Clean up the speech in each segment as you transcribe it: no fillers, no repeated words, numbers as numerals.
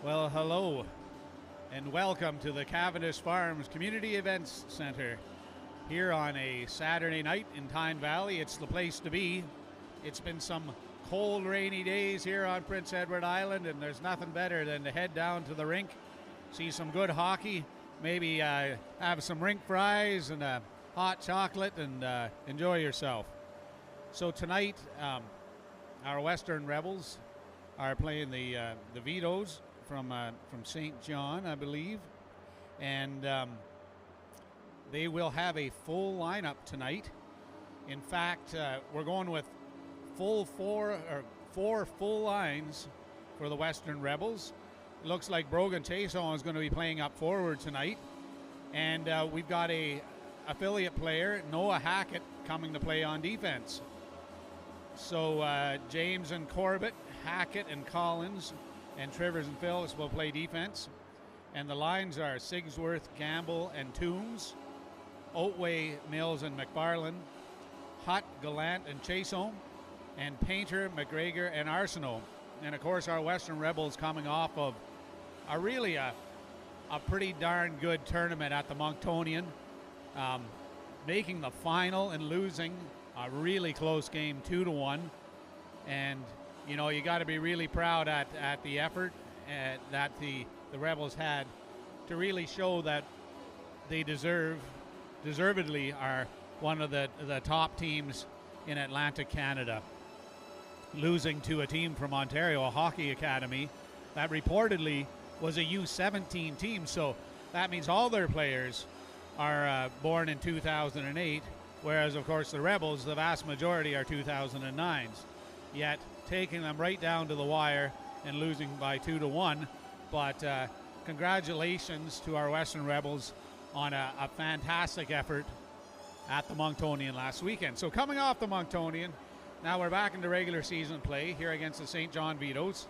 Well, hello and welcome to the Cavendish Farms Community Events Center here on a Saturday night in Tyne Valley. It's the place to be. It's been some cold, rainy days here on Prince Edward Island, and there's nothing better than to head down to the rink, see some good hockey, maybe have some rink fries and a hot chocolate and enjoy yourself. So tonight, our Western Rebels are playing the Vitos from St. John, I believe, and they will have a full lineup tonight. In fact, we're going with four full lines for the Western Rebels. It looks like Brogan Chason is going to be playing up forward tonight, and we've got a affiliate player, Noah Hackett, coming to play on defense. So James and Corbett, Hackett and Collins, and Trivers and Phillips will play defense. And the lines are Sigsworth, Gamble, and Toombs, Otway, Mills, and McFarland, Hutt, Gallant, and Chason, and Painter, McGregor, and Arsenault. And of course, our Western Rebels coming off of a pretty darn good tournament at the Monktonian, making the final and losing a really close game 2-1. And you know, you got to be really proud at the effort that the Rebels had to really show that they deservedly are one of the top teams in Atlantic Canada, losing to a team from Ontario, a hockey academy that reportedly was a U17 team. So that means all their players are born in 2008, whereas of course the Rebels, the vast majority are 2009s. Yet taking them right down to the wire and losing by 2-1. But congratulations to our Western Rebels on a fantastic effort at the Monktonian last weekend. So coming off the Monktonian, now we're back into regular season play here against the St. John Vitos,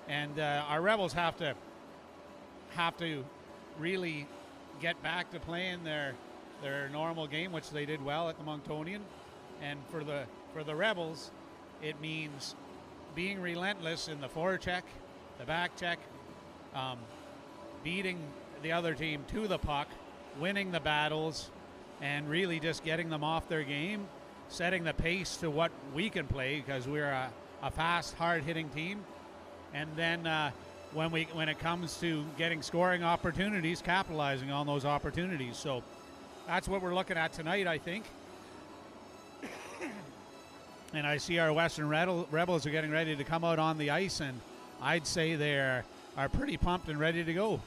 and our Rebels have to really get back to playing their normal game, which they did well at the Monktonian. And for the Rebels, it means being relentless in the forecheck, the back check, beating the other team to the puck, winning the battles, and really just getting them off their game, setting the pace to what we can play, because we're a fast, hard-hitting team. And then when it comes to getting scoring opportunities, capitalizing on those opportunities. So that's what we're looking at tonight, I think. And I see our Western Rebels are getting ready to come out on the ice, and I'd say they are pretty pumped and ready to go.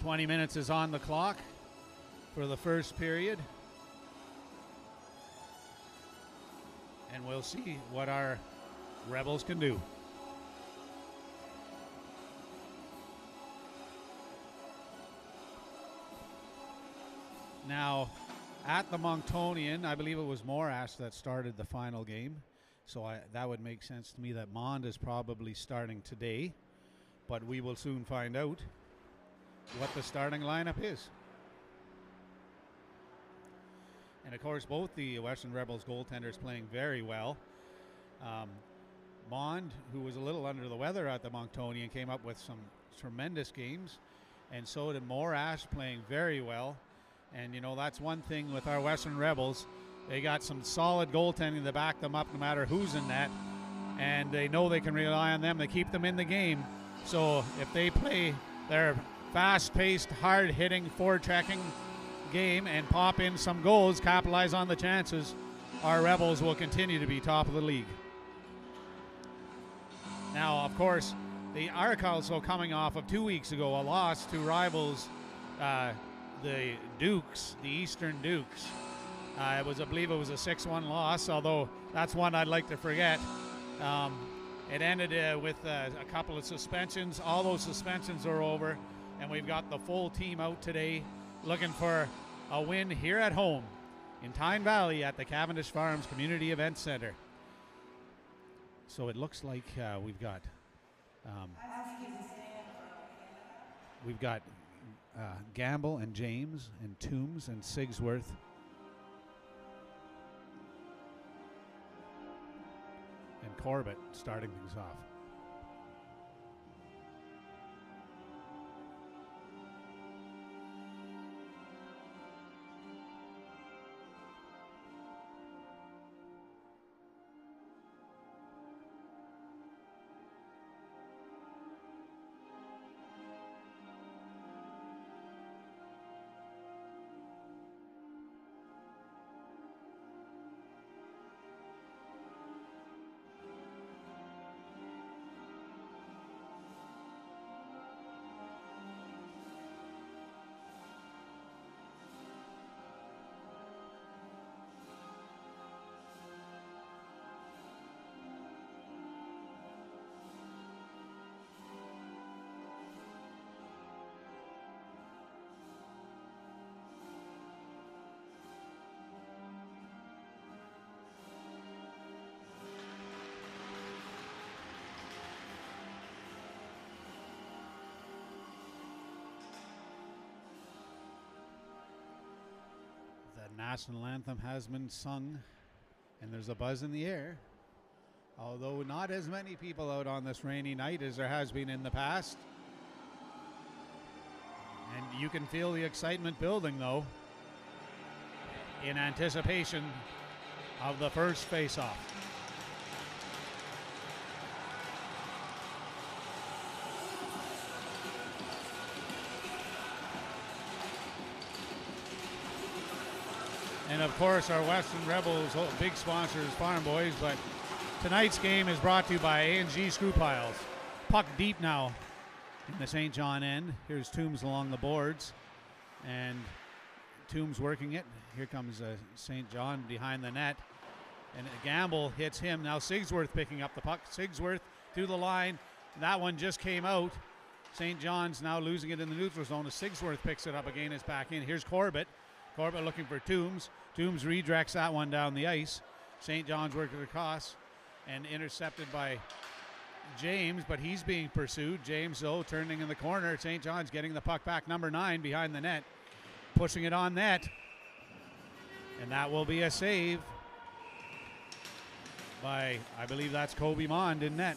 20 minutes is on the clock for the first period. And we'll see what our Rebels can do. Now, at the Monktonian, I believe it was Morash that started the final game. So that would make sense to me that Mond is probably starting today. But we will soon find out what the starting lineup is. And of course, both the Western Rebels goaltenders playing very well. Mond, who was a little under the weather at the Monktonian, came up with some tremendous games. And so did Morash, playing very well. And, you know, that's one thing with our Western Rebels. They got some solid goaltending to back them up no matter who's in net. And they know they can rely on them to keep them in the game. So if they play their fast-paced, hard-hitting, forechecking game and pop in some goals, capitalize on the chances, our Rebels will continue to be top of the league. Now, of course, the Arc also coming off of 2 weeks ago, a loss to rivals, the Dukes, the Eastern Dukes. I believe it was a 6-1 loss, although that's one I'd like to forget. It ended with a couple of suspensions. All those suspensions are over, and we've got the full team out today looking for a win here at home in Tyne Valley at the Cavendish Farms Community Events Center. So it looks like we've got Gamble and James and Toombs and Sigsworth and and Corbett starting things off. The national anthem has been sung, and there's a buzz in the air. Although not as many people out on this rainy night as there has been in the past. And you can feel the excitement building, though, in anticipation of the first face-off. And of course, our Western Rebels big sponsors, Farm Boys, but tonight's game is brought to you by A&G Screw Piles. Puck deep now in the St. John end. Here's Toombs along the boards, and Toombs working it. Here comes St. John behind the net, and Gamble hits him. Now Sigsworth picking up the puck. Sigsworth to the line. That one just came out. St. John's now losing it in the neutral zone as Sigsworth picks it up again. It's back in. Here's Corbett. Corbett looking for Toombs. Toombs redirects that one down the ice. St. John's working across and intercepted by James, but he's being pursued. James, though, turning in the corner. St. John's getting the puck back. Number 9 behind the net, pushing it on net. And that will be a save by, I believe that's Kobe Mond in net.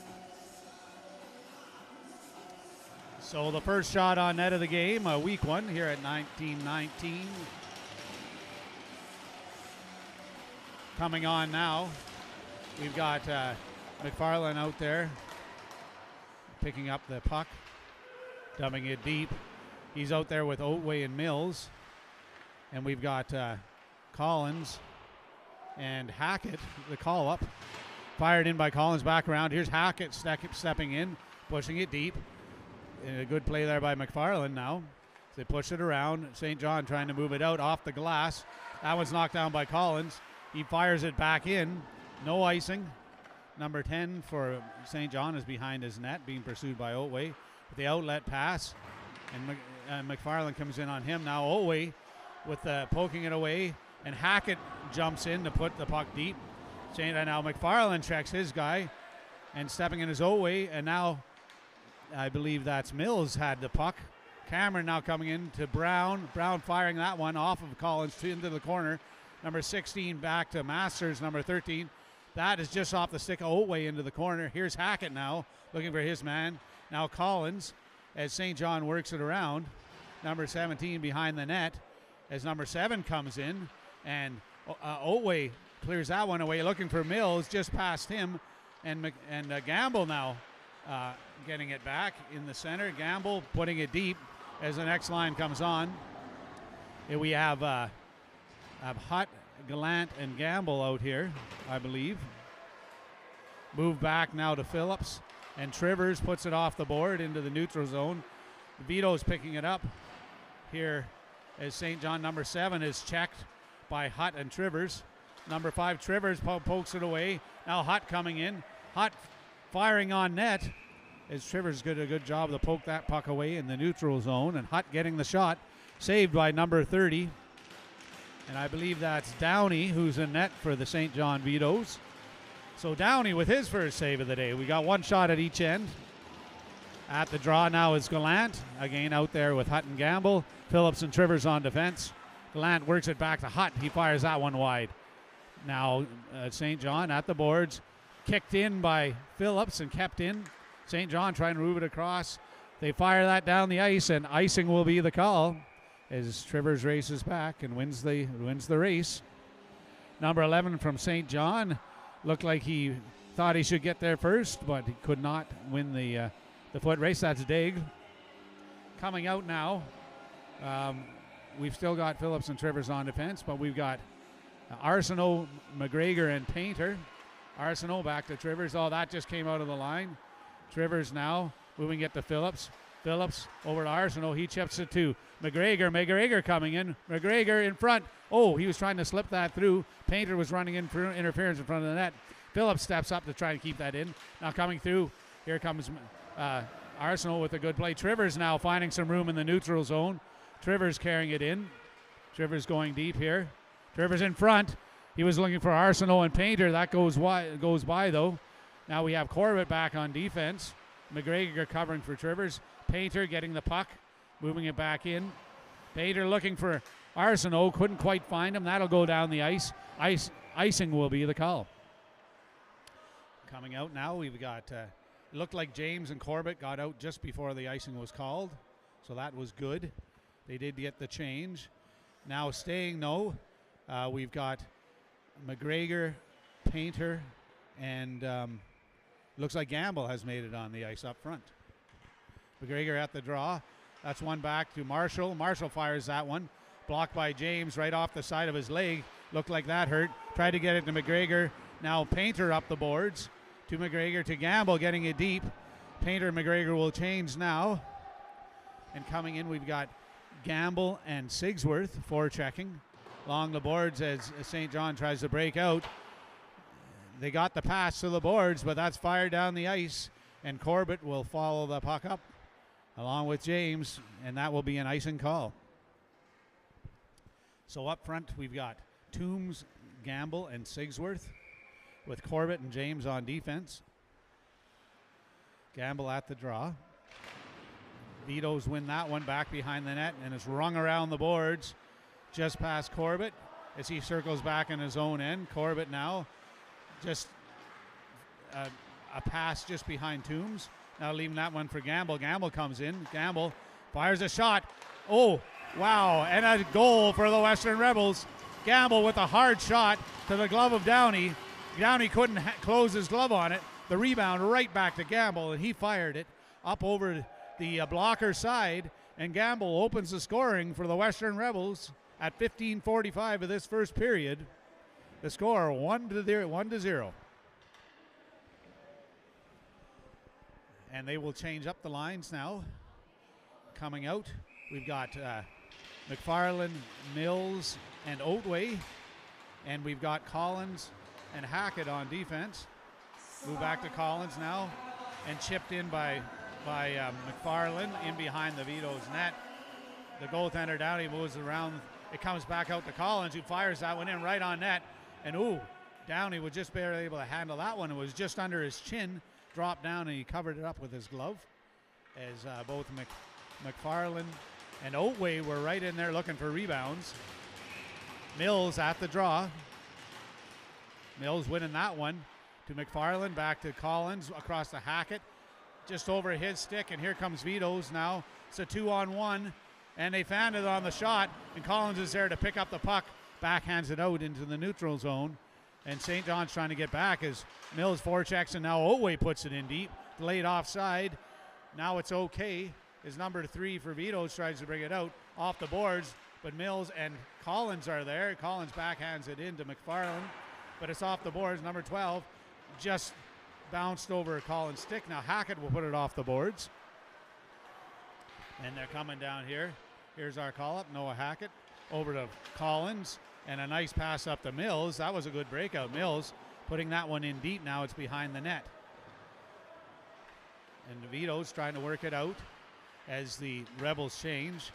So the first shot on net of the game, a weak one here at 19-19. Coming on now, we've got McFarland out there picking up the puck, dumping it deep. He's out there with Oatway and Mills. And we've got Collins and Hackett, the call up. Fired in by Collins, back around. Here's Hackett stepping in, pushing it deep. And a good play there by McFarland now. They push it around. St. John trying to move it out off the glass. That one's knocked down by Collins. He fires it back in. No icing. Number 10 for St. John is behind his net, being pursued by Oatway. With the outlet pass, and McFarland comes in on him. Now Oatway with poking it away, and Hackett jumps in to put the puck deep. Now McFarland checks his guy, and stepping in his Oatway, and now I believe that's Mills had the puck. Cameron now coming in to Brown. Brown firing that one off of Collins into the corner. Number 16 back to Masters, number 13. That is just off the stick of Oatway into the corner. Here's Hackett now looking for his man. Now Collins as St. John works it around. Number 17 behind the net as number 7 comes in. And Oatway clears that one away looking for Mills just past him. And Gamble now getting it back in the center. Gamble putting it deep as the next line comes on. Here we have Hutt, Gallant, and Gamble out here, I believe. Move back now to Phillips, and Trivers puts it off the board into the neutral zone. Vitos picking it up here as St. John number 7 is checked by Hutt and Trivers. Number 5, Trivers pokes it away. Now Hutt coming in. Hutt firing on net as Trivers did a good job to poke that puck away in the neutral zone, and Hutt getting the shot, saved by number 30. And I believe that's Downey who's in net for the St. John Vitos. So Downey with his first save of the day. We got one shot at each end. At the draw now is Gallant. Again out there with Hutt and Gamble. Phillips and Trivers on defense. Gallant works it back to Hutt. He fires that one wide. Now St. John at the boards. kicked in by Phillips and kept in. St. John trying to move it across. They fire that down the ice, and icing will be the call as Trivers races back and wins the race. Number 11 from St. John looked like he thought he should get there first, but he could not win the foot race. That's Dig. Coming out now, we've still got Phillips and Trivers on defense, but we've got Arsenault, McGregor, and Painter. Arsenault back to Trivers. Oh, that just came out of the line. Trivers now moving it to Phillips. Phillips over to Arsenault. He chips it to McGregor. McGregor coming in. McGregor in front. Oh, he was trying to slip that through. Painter was running in for interference in front of the net. Phillips steps up to try and keep that in. Now coming through. Here comes Arsenault with a good play. Trivers now finding some room in the neutral zone. Trivers carrying it in. Trivers going deep here. Trivers in front. He was looking for Arsenault and Painter. That goes by though. Now we have Corbett back on defense. McGregor covering for Trivers. Painter getting the puck, moving it back in. Painter looking for Arsenault, couldn't quite find him. That'll go down the ice. Icing will be the call. Coming out now, we've got, it looked like James and Corbett got out just before the icing was called, so that was good. They did get the change. Now staying, we've got McGregor, Painter, and looks like Gamble has made it on the ice up front. McGregor at the draw. That's one back to Marshall. Marshall fires that one. Blocked by James right off the side of his leg. Looked like that hurt. Tried to get it to McGregor. Now Painter up the boards. To McGregor to Gamble, getting it deep. Painter and McGregor will change now. And coming in, we've got Gamble and Sigsworth forechecking along the boards as St. John tries to break out. They got the pass to the boards, but that's fired down the ice, and Corbett will follow the puck up along with James, and that will be an icing call. So up front, we've got Toombs, Gamble, and Sigsworth with Corbett and James on defense. Gamble at the draw. Vitos win that one back behind the net, and it's rung around the boards just past Corbett as he circles back in his own end. Corbett now just a pass just behind Toombs. Now leaving that one for Gamble. Gamble comes in. Gamble fires a shot. Oh, wow. And a goal for the Western Rebels. Gamble with a hard shot to the glove of Downey. Downey couldn't close his glove on it. The rebound right back to Gamble, and he fired it up over the blocker side. And Gamble opens the scoring for the Western Rebels at 15:45 of this first period. The score 1-0. And they will change up the lines now. Coming out, we've got McFarland, Mills, and Oatway. And we've got Collins and Hackett on defense. Move back to Collins now. And chipped in by McFarland in behind the Vitos net. The goaltender Downey moves around. It comes back out to Collins, who fires that one in right on net. And Downey was just barely able to handle that one. It was just under his chin, dropped down, and he covered it up with his glove. As both McFarland and Oatway were right in there looking for rebounds. Mills at the draw. Mills winning that one to McFarland, back to Collins, across the Hackett, just over his stick, and here comes Vitos now. It's a 2-on-1, and they found it on the shot, and Collins is there to pick up the puck, backhands it out into the neutral zone, and St. John's trying to get back as Mills forechecks, and now Oatway puts it in deep, delayed offside. Now it's okay, as number 3 for Vitos tries to bring it out off the boards, but Mills and Collins are there. Collins backhands it into McFarland, but it's off the boards. Number 12 just bounced over Collins' stick. Now Hackett will put it off the boards. And they're coming down here. Here's our call-up, Noah Hackett over to Collins, and a nice pass up to Mills. That was a good breakout. Mills putting that one in deep. Now it's behind the net. And DeVito's trying to work it out as the Rebels change.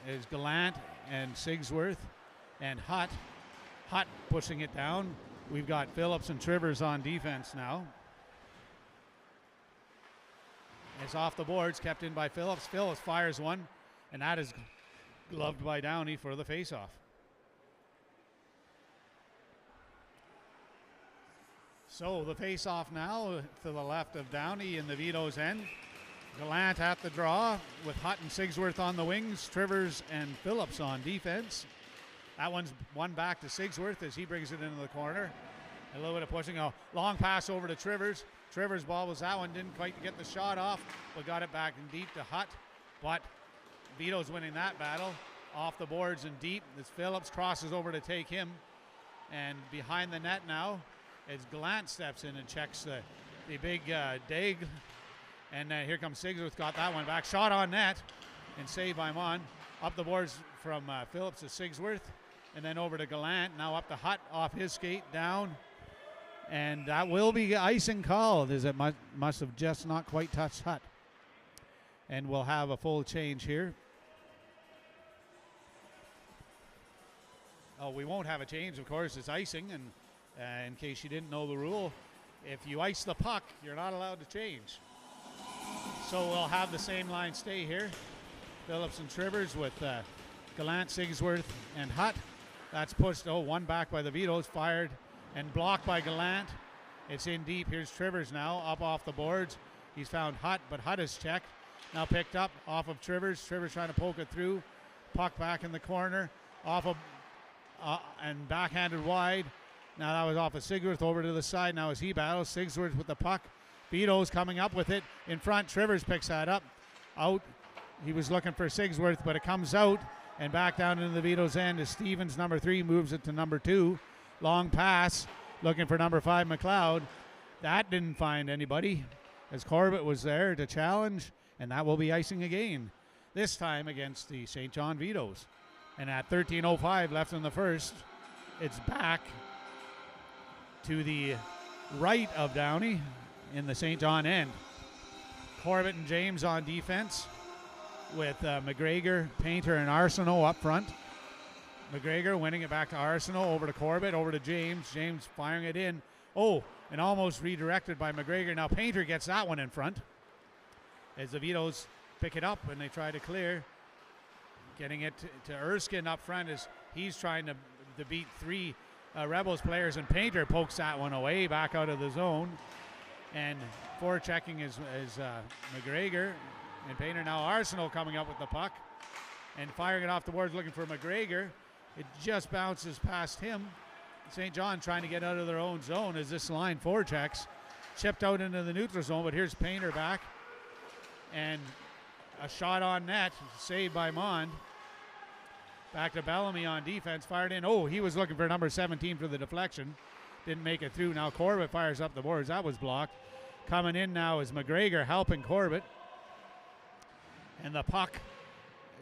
Is Gallant and Sigsworth and Hutt. Hutt pushing it down. We've got Phillips and Trivers on defense now. It's off the boards, kept in by Phillips. Phillips fires one, and that is gloved by Downey for the faceoff. So the face-off now to the left of Downey in the Vitos end. Gallant at the draw with Hutt and Sigsworth on the wings, Trivers and Phillips on defense. That one's one back to Sigsworth as he brings it into the corner. A little bit of pushing, a long pass over to Trivers. Trivers' ball was that one, didn't quite get the shot off, but got it back in deep to Hutt. But Vitos winning that battle. Off the boards and deep as Phillips crosses over to take him. And behind the net now as Gallant steps in and checks the big Daig. And here comes Sigsworth, got that one back. Shot on net and saved by Mon. Up the boards from Phillips to Sigsworth. And then over to Gallant. Now up to Hutt off his skate, down. And that will be icing called as it must have just not quite touched Hutt. And we'll have a full change here. Oh, we won't have a change, of course. It's icing. And in case you didn't know the rule, if you ice the puck, you're not allowed to change. So we'll have the same line stay here. Phillips and Trivers with Gallant, Sigsworth, and Hutt. That's pushed, one back by the Vitos, fired and blocked by Gallant. It's in deep. Here's Trivers now, up off the boards. He's found Hutt, but Hutt is checked. Now picked up off of Trivers. Trivers trying to poke it through. Puck back in the corner. Off of, and backhanded wide. Now that was off of Sigsworth over to the side. Now as he battles, Sigsworth with the puck. Vitos coming up with it in front. Trivers picks that up. Out. He was looking for Sigsworth, but it comes out and back down into the Vitos end as Stevens, number 3, moves it to number 2. Long pass, looking for number 5, McLeod. That didn't find anybody as Corbett was there to challenge, and that will be icing again, this time against the St. John Vitos. And at 13:05 left in the first, it's back to the right of Downey in the St. John end. Corbett and James on defense with McGregor, Painter, and Arsenault up front. McGregor winning it back to Arsenault, over to Corbett, over to James. James firing it in. Oh, and almost redirected by McGregor. Now Painter gets that one in front as the Vitos pick it up and they try to clear. Getting it to Erskine up front as he's trying to beat 3 Rebels players, and Painter pokes that one away back out of the zone. And forechecking is McGregor. And Painter now Arsenault coming up with the puck and firing it off the boards looking for McGregor. It just bounces past him. St. John trying to get out of their own zone as this line forechecks. Chipped out into the neutral zone, but here's Painter back. And a shot on net, saved by Mond. Back to Bellamy on defense, fired in. Oh, he was looking for number 17 for the deflection. Didn't make it through. Now Corbett fires up the boards. That was blocked. Coming in now is McGregor helping Corbett. And the puck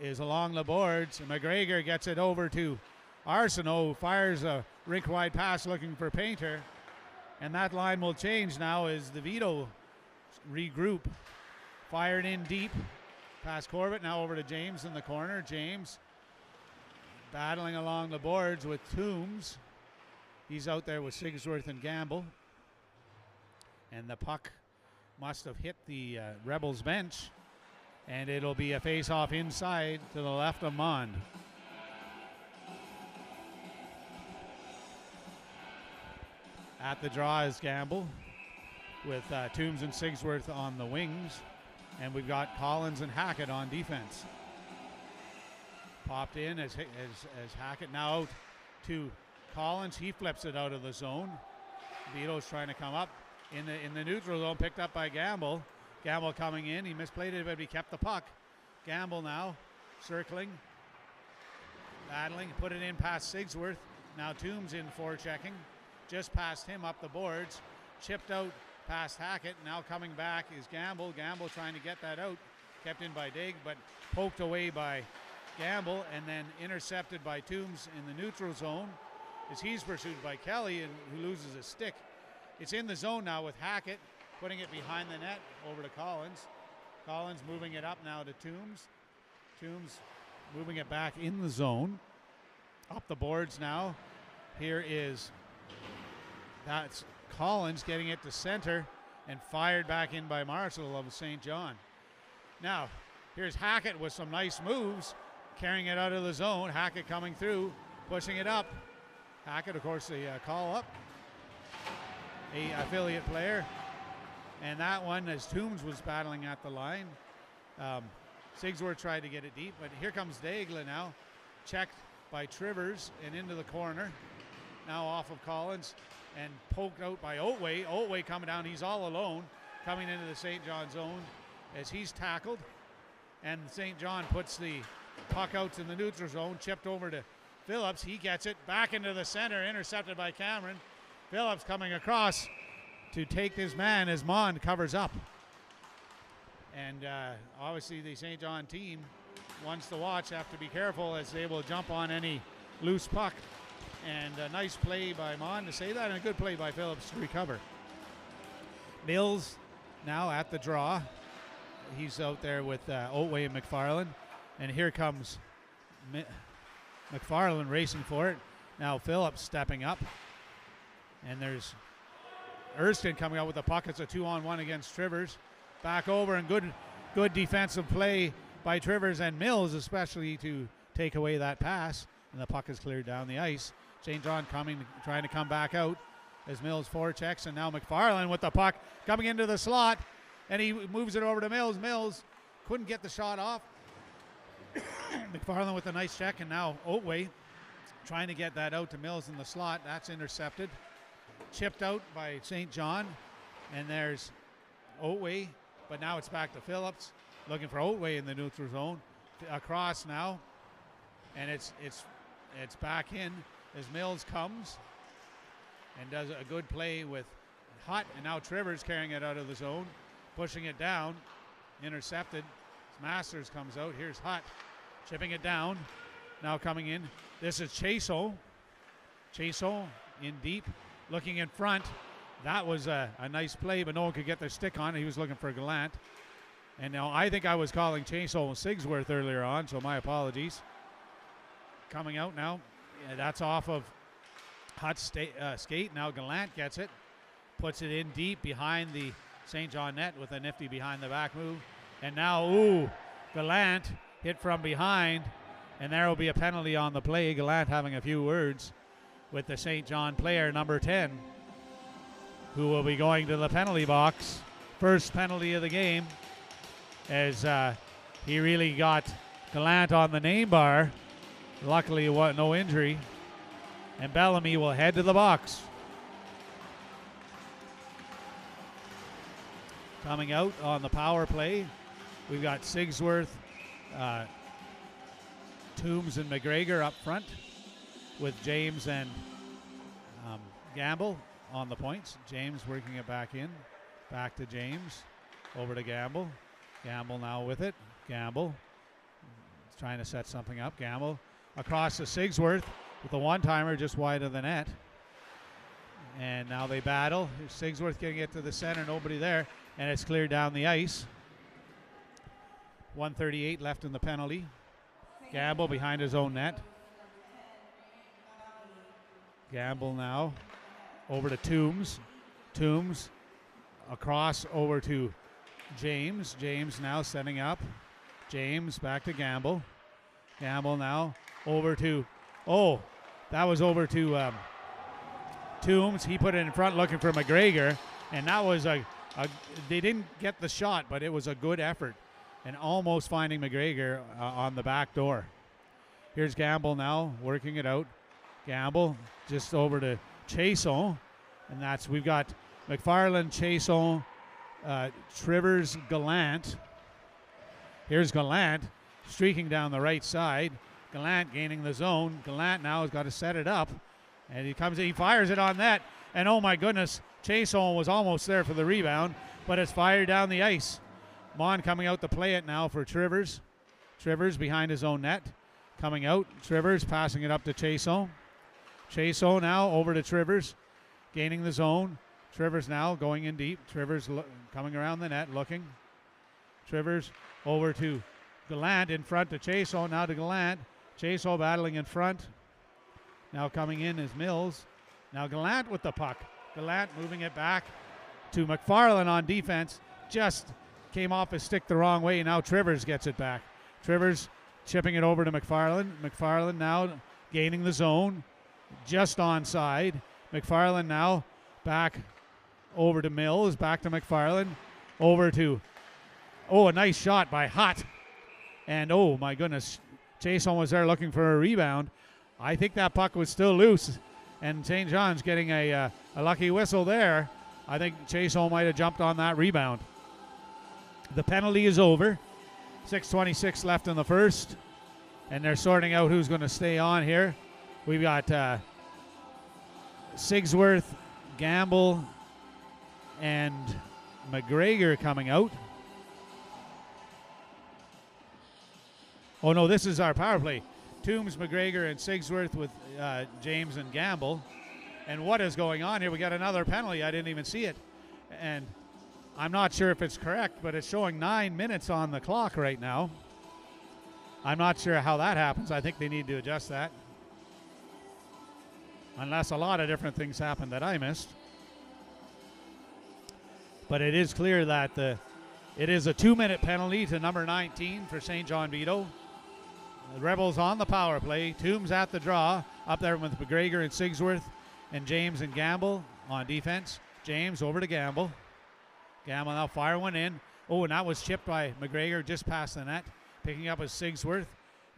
is along the boards. And McGregor gets it over to Arsenault, who fires a rink-wide pass looking for Painter. And that line will change now as the Vito regroup. Fired in deep. Past Corbett, now over to James in the corner. James battling along the boards with Toombs. He's out there with Sigsworth and Gamble. And the puck must have hit the Rebels bench. And it'll be a face-off inside to the left of Mond. At the draw is Gamble with Toombs and Sigsworth on the wings. And we've got Collins and Hackett on defense. Popped in as Hackett now out to Collins. He flips it out of the zone. Vito's trying to come up in the neutral zone, picked up by Gamble. Gamble coming in. He misplayed it, but he kept the puck. Gamble now circling, battling, put it in past Sigsworth. Now Toombs in forechecking. Just past him up the boards. Chipped out past Hackett. Now coming back is Gamble. Gamble trying to get that out. Kept in by Daig, but poked away by Gamble and then intercepted by Toombs in the neutral zone as he's pursued by Kelly, and who loses a stick. It's in the zone now with Hackett putting it behind the net over to Collins. Collins moving it up now to Toombs. Toombs moving it back in the zone. Up the boards now. That's Collins getting it to center and fired back in by Marshall of St. John. Now, here's Hackett with some nice moves, carrying it out of the zone. Hackett coming through, pushing it up. Hackett, of course, the call up. a affiliate player. And that one, as Toombs was battling at the line, Sigsworth tried to get it deep, but here comes Daigle now, checked by Trivers and into the corner. Now off of Collins and poked out by Otway. Otway coming down, he's all alone, coming into the St. John zone as he's tackled. And St. John puts the puck out to the neutral zone, chipped over to Phillips. He gets it back into the center, intercepted by Cameron. Phillips coming across to take his man as Mond covers up. And obviously the St. John team, once the watch, have to be careful as they will jump on any loose puck. And a nice play by Mond to save that, and a good play by Phillips to recover. Mills now at the draw. He's out there with Otway and McFarland. And here comes McFarland racing for it. Now Phillips stepping up. And there's Erskine coming out with the puck. It's a 2-on-1 against Trivers. Back over, and good defensive play by Trivers and Mills, especially to take away that pass. And the puck is cleared down the ice. St. John trying to come back out as Mills forechecks, and now McFarland with the puck coming into the slot, and he moves it over to Mills. Mills couldn't get the shot off. McFarland with a nice check, and now Otway trying to get that out to Mills in the slot. That's intercepted. Chipped out by St. John, and there's Otway, but now it's back to Phillips, looking for Otway in the neutral zone. Across now, and it's back in as Mills comes and does a good play with Hutt, and now Trivers carrying it out of the zone, pushing it down, intercepted. Masters comes out. Here's Hutt, chipping it down. Now coming in. This is Chaso. Chaso in deep, looking in front. That was a nice play, but no one could get their stick on it. He was looking for Gallant. And now I think I was calling Chaso and Sigsworth earlier on, so my apologies. Coming out now. Yeah, that's off of Hutt's skate. Now Gallant gets it. Puts it in deep behind the St. John net with a nifty behind the back move. And now, Gallant hit from behind. And there will be a penalty on the play. Gallant having a few words with the St. John player, number 10, who will be going to the penalty box. First penalty of the game, as he really got Gallant on the name bar. Luckily, no injury. And Bellamy will head to the box. Coming out on the power play, we've got Sigsworth, Toombs, and McGregor up front, with James and Gamble on the points. James working it back in. Back to James. Over to Gamble. Gamble now with it. Gamble trying to set something up. Gamble across to Sigsworth with a one-timer just wide of the net. And now they battle. Sigsworth getting it to the center. Nobody there. And it's cleared down the ice. 1:38 left in the penalty. Gamble behind his own net. Gamble now over to Toombs. Toombs across over to James. James now setting up. James back to Gamble. Gamble now over to, that was over to Toombs. He put it in front looking for McGregor. And that was they didn't get the shot, but it was a good effort. And almost finding McGregor on the back door. Here's Gamble now working it out. Gamble just over to Chason. And we've got McFarland, Chason, Trivers, Gallant. Here's Gallant streaking down the right side. Gallant gaining the zone. Gallant now has got to set it up. And he comes in, he fires it on net. And oh my goodness, Chason was almost there for the rebound, but it's fired down the ice. Mon coming out to play it now for Trivers. Trivers behind his own net. Coming out. Trivers passing it up to Chason. Chason now over to Trivers. Gaining the zone. Trivers now going in deep. Trivers coming around the net looking. Trivers over to Gallant in front to Chason. Now to Gallant. Chason battling in front. Now coming in is Mills. Now Gallant with the puck. Gallant moving it back to McFarland on defense. Just came off his stick the wrong way. Now Trivers gets it back. Trivers chipping it over to McFarland. McFarland now gaining the zone. Just onside. McFarland now back over to Mills, back to McFarland, over to, a nice shot by Hutt. And oh my goodness, Chason was there looking for a rebound. I think that puck was still loose, and St. John's getting a lucky whistle there. I think Chason might have jumped on that rebound. The penalty is over. 6:26 left in the first, and they're sorting out who's going to stay on here. We've got Sigsworth, Gamble, and McGregor coming out. Oh no, this is our power play. Toombs, McGregor, and Sigsworth with James and Gamble. And what is going on here? We got another penalty. I didn't even see it. And I'm not sure if it's correct, but it's showing 9 minutes on the clock right now. I'm not sure how that happens. I think they need to adjust that. Unless a lot of different things happened that I missed. But it is clear that it is a 2-minute penalty to number 19 for St. John Vito. The Rebels on the power play. Toombs at the draw. Up there with McGregor and Sigsworth and James and Gamble on defense. James over to Gamble. Gamble now fire one in. Oh, and that was chipped by McGregor just past the net. Picking up with Sigsworth.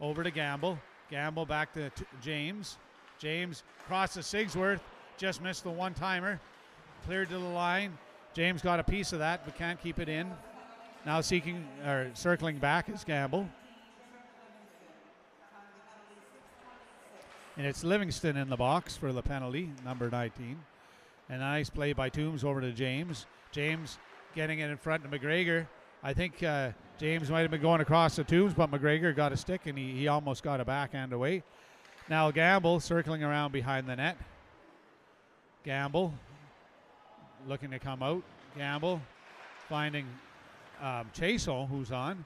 Over to Gamble. Gamble back to James. James across to Sigsworth. Just missed the one-timer. Cleared to the line. James got a piece of that but can't keep it in. Now circling back is Gamble. And it's Livingston in the box for the penalty, number 19. And a nice play by Toombs over to James. James getting it in front of McGregor. I think James might have been going across the Toombs, but McGregor got a stick and he almost got a backhand away. Now Gamble circling around behind the net. Gamble looking to come out. Gamble finding Chason, who's on.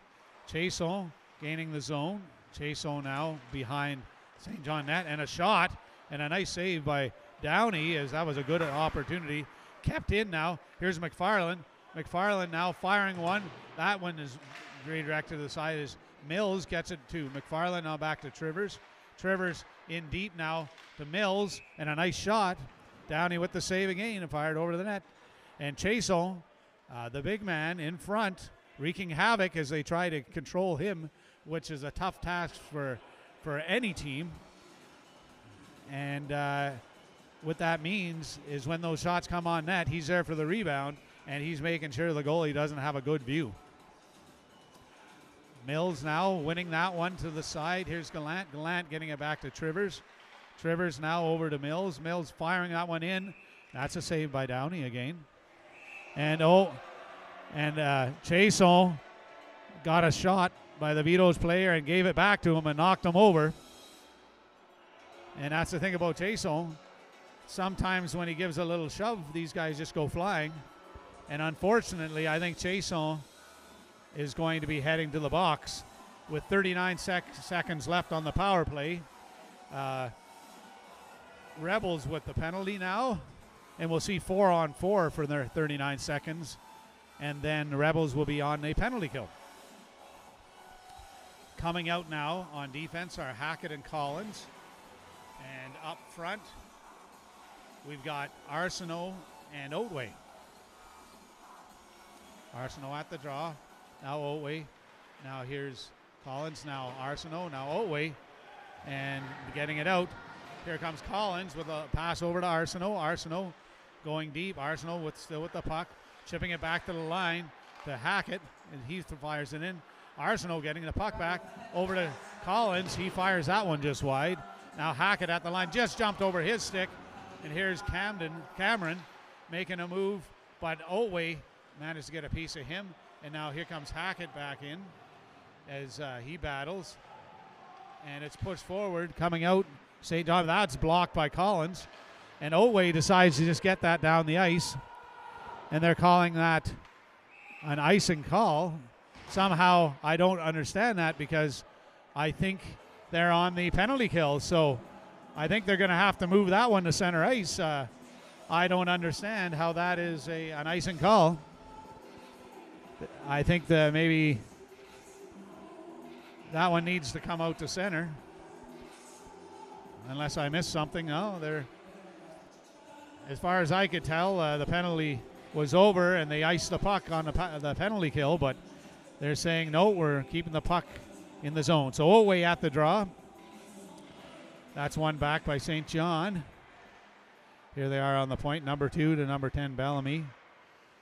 Chason gaining the zone. Chason now behind St. John net, and a shot and a nice save by Downey, as that was a good opportunity. Kept in now. Here's McFarland. McFarland now firing one. That one is redirected to the side as Mills gets it to McFarland. Now back to Trivers. Trivers in deep now to Mills, and a nice shot. Downey with the save again and fired over to the net. And Chason, the big man in front, wreaking havoc as they try to control him, which is a tough task for any team. And what that means is when those shots come on net, he's there for the rebound, and he's making sure the goalie doesn't have a good view. Mills now winning that one to the side. Here's Gallant. Gallant getting it back to Trivers. Trivers now over to Mills. Mills firing that one in. That's a save by Downey again. And Chason got a shot by the Vitos player and gave it back to him and knocked him over. And that's the thing about Chason. Sometimes when he gives a little shove, these guys just go flying. And unfortunately, I think Chason is going to be heading to the box with 39 seconds left on the power play. Rebels with the penalty now. And we'll see 4-on-4 for their 39 seconds. And then the Rebels will be on a penalty kill. Coming out now on defense are Hackett and Collins. And up front, we've got Arsenault and Otway. Arsenault at the draw. Now Otway. Now here's Collins. Now Arsenault. Now Otway. And getting it out. Here comes Collins with a pass over to Arsenault. Arsenault going deep. Arsenault still with the puck. Chipping it back to the line to Hackett. And he fires it in. Arsenault getting the puck back over to Collins. He fires that one just wide. Now Hackett at the line, just jumped over his stick. And here's Cameron making a move, but Otway managed to get a piece of him. And now here comes Hackett back in as he battles. And it's pushed forward, coming out. St. John, that's blocked by Collins. And Otway decides to just get that down the ice. And they're calling that an icing call. Somehow I don't understand that because I think they're on the penalty kill. So I think they're going to have to move that one to center ice. I don't understand how that is an icing call. I think that maybe that one needs to come out to center. Unless I missed something. No, they're, as far as I could tell, the penalty was over, and they iced the puck on the penalty kill, but they're saying, no, we're keeping the puck in the zone. So Otway at the draw. That's one back by St. John. Here they are on the point, number 2 to number 10, Bellamy.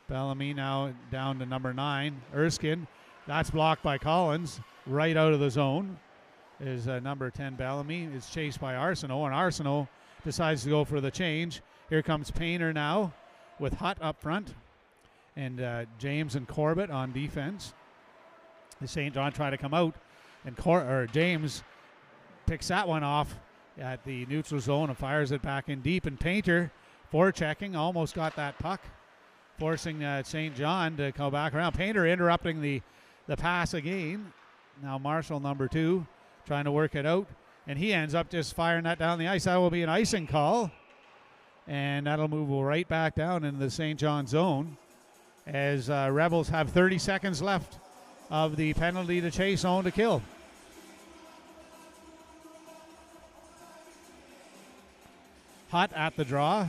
Bellamy now down to number 9, Erskine. That's blocked by Collins, right out of the zone. Is number 10, Bellamy. Is chased by Arsenault, and Arsenault decides to go for the change. Here comes Painter now with Hutt up front, and James and Corbett on defense. The St. John try to come out, and James picks that one off at the neutral zone and fires it back in deep. And Painter, forechecking, almost got that puck, forcing St. John to go back around. Painter interrupting the pass again. Now Marshall, number 2, trying to work it out, and he ends up just firing that down the ice. That will be an icing call, and that'll move right back down into the St. John zone as Rebels have 30 seconds left of the penalty to chase zone to kill. Hutt at the draw,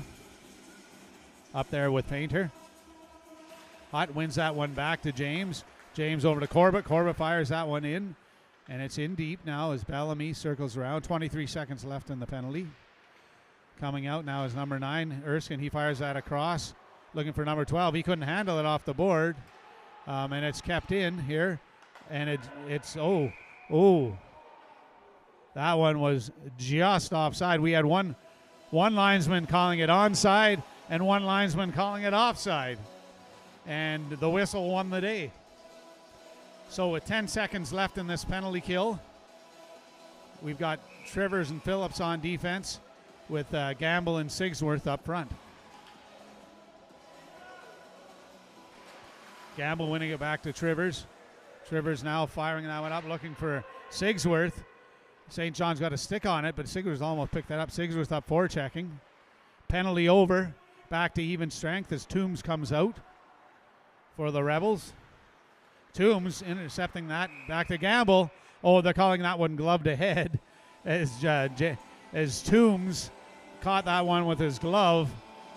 up there with Painter. Hutt wins that one back to James. James over to Corbett. Corbett fires that one in, and it's in deep now as Bellamy circles around. 23 seconds left in the penalty. Coming out now is number 9, Erskine. He fires that across, looking for number 12. He couldn't handle it off the board, and it's kept in here. And it's that one was just offside. We had one linesman calling it onside and one linesman calling it offside, and the whistle won the day. So with 10 seconds left in this penalty kill, we've got Trivers and Phillips on defense with Gamble and Sigsworth up front. Gamble winning it back to Trivers. Trivers now firing that one up, looking for Sigsworth. St. John's got a stick on it, but Sigsworth almost picked that up. Sigsworth up forechecking. Penalty over. Back to even strength as Toombs comes out for the Rebels. Toombs intercepting that, back to Gamble. Oh, they're calling that one gloved ahead as Toombs caught that one with his glove,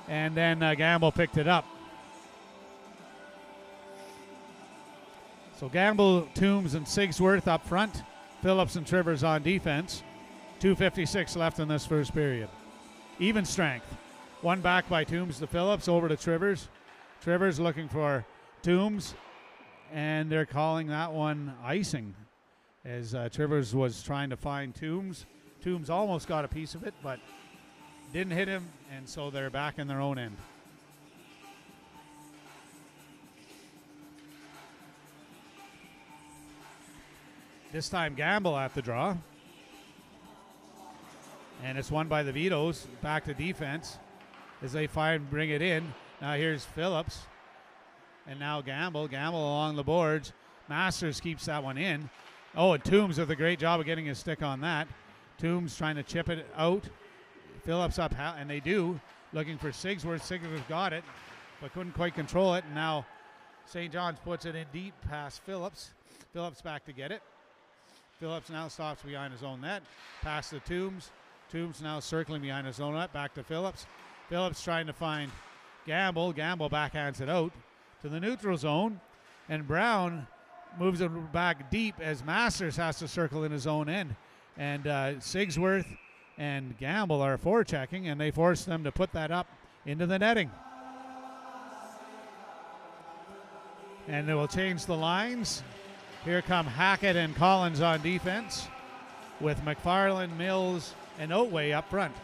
and then Gamble picked it up. So Gamble, Toombs, and Sigsworth up front. Phillips and Trivers on defense. 2:56 left in this first period. Even strength. One back by Toombs to Phillips, over to Trivers. Trivers looking for Toombs, and they're calling that one icing as Trivers was trying to find Toombs. Toombs almost got a piece of it, but didn't hit him, and so they're back in their own end. This time Gamble at the draw. And it's won by the Vitos. Back to defense as they fire and bring it in. Now here's Phillips. And now Gamble. Gamble along the boards. Masters keeps that one in. Oh, and Toombs with a great job of getting his stick on that. Toombs trying to chip it out. Phillips up, and they do. Looking for Sigsworth. Sigsworth got it, but couldn't quite control it. And now St. John's puts it in deep past Phillips. Phillips back to get it. Phillips now stops behind his own net. Pass to Toombs. Toombs now circling behind his own net. Back to Phillips. Phillips trying to find Gamble. Gamble backhands it out to the neutral zone. And Brown moves it back deep as Masters has to circle in his own end. And Sigsworth and Gamble are forechecking, and they force them to put that up into the netting. And they will change the lines. Here come Hackett and Collins on defense with McFarland, Mills, and Otway up front.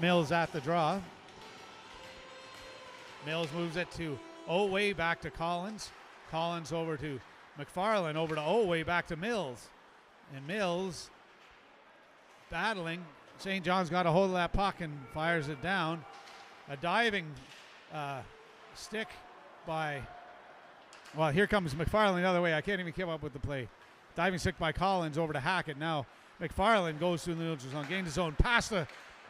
Mills at the draw. Mills moves it to Otway, back to Collins. Collins over to McFarland, over to Otway, back to Mills. And Mills battling. St. John's got a hold of that puck and fires it down. A diving stick by... Well, here comes McFarland the other way. I can't even keep up with the play. Diving stick by Collins over to Hackett. Now McFarland goes through the neutral zone, gains his zone, pass to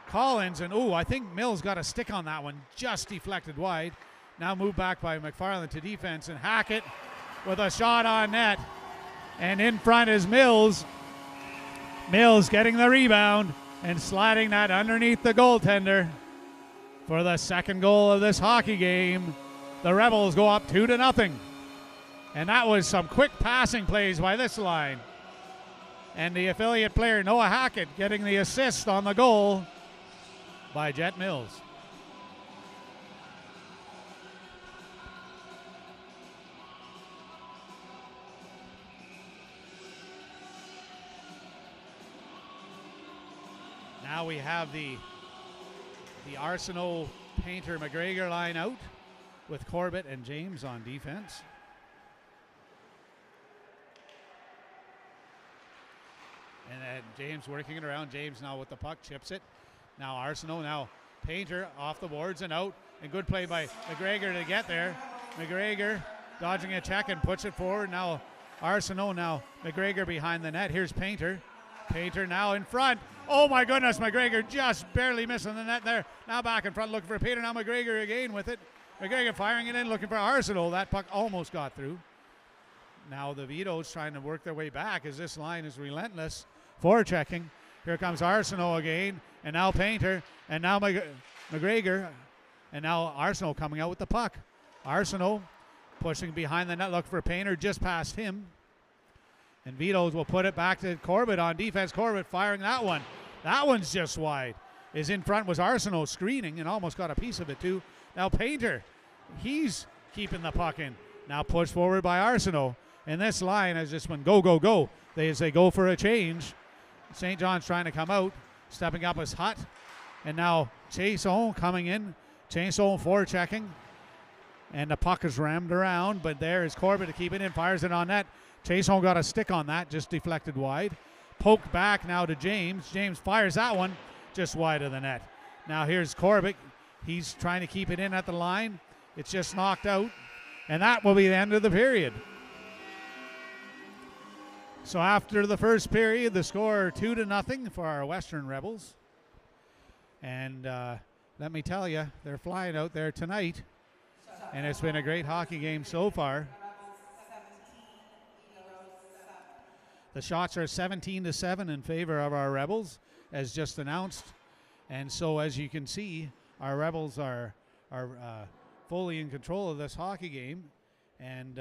Collins, and I think Mills got a stick on that one, just deflected wide. Now moved back by McFarland to defense, and Hackett with a shot on net. And in front is Mills. Mills getting the rebound and sliding that underneath the goaltender. for the second goal of this hockey game. The Rebels go up 2-0. And that was some quick passing plays by this line. And the affiliate player, Noah Hackett, getting the assist on the goal by Jet Mills. Now we have the Arsenault Painter McGregor line out with Corbett and James on defense. And then James working it around. James now with the puck, chips it. Now Arsenault, now Painter off the boards and out. And good play by McGregor to get there. McGregor dodging a check and puts it forward. Now Arsenault, now McGregor behind the net. Here's Painter. Painter now in front. Oh my goodness, McGregor just barely missing the net there. Now back in front looking for Painter. Now McGregor again with it. McGregor firing it in, looking for Arsenault. That puck almost got through. Now the Vitos trying to work their way back as this line is relentless. Forechecking. Here comes Arsenault again. And now Painter. And now McGregor. And now Arsenault coming out with the puck. Arsenault pushing behind the net, looking for Painter just past him. And Vitos will put it back to Corbett on defense. Corbett firing that one. That one's just wide. Is in front was Arsenault screening and almost got a piece of it too. Now Painter, he's keeping the puck in. Now pushed forward by Arsenault. And this line has just been go, go, go. They go for a change. St. John's trying to come out. Stepping up is Hutt. And now Chason coming in. Chason forechecking. And the puck is rammed around. But there is Corbett to keep it in. Fires it on net. Chason got a stick on that. Just deflected wide. Poked back now to James. James fires that one just wide of the net. Now here's Corbett. He's trying to keep it in at the line. It's just knocked out. And that will be the end of the period. So after the first period, the score 2-0 for our Western Rebels. And let me tell you, they're flying out there tonight. And it's been a great hockey game so far. The shots are 17-7 in favor of our Rebels, as just announced. And so as you can see, our Rebels are fully in control of this hockey game. And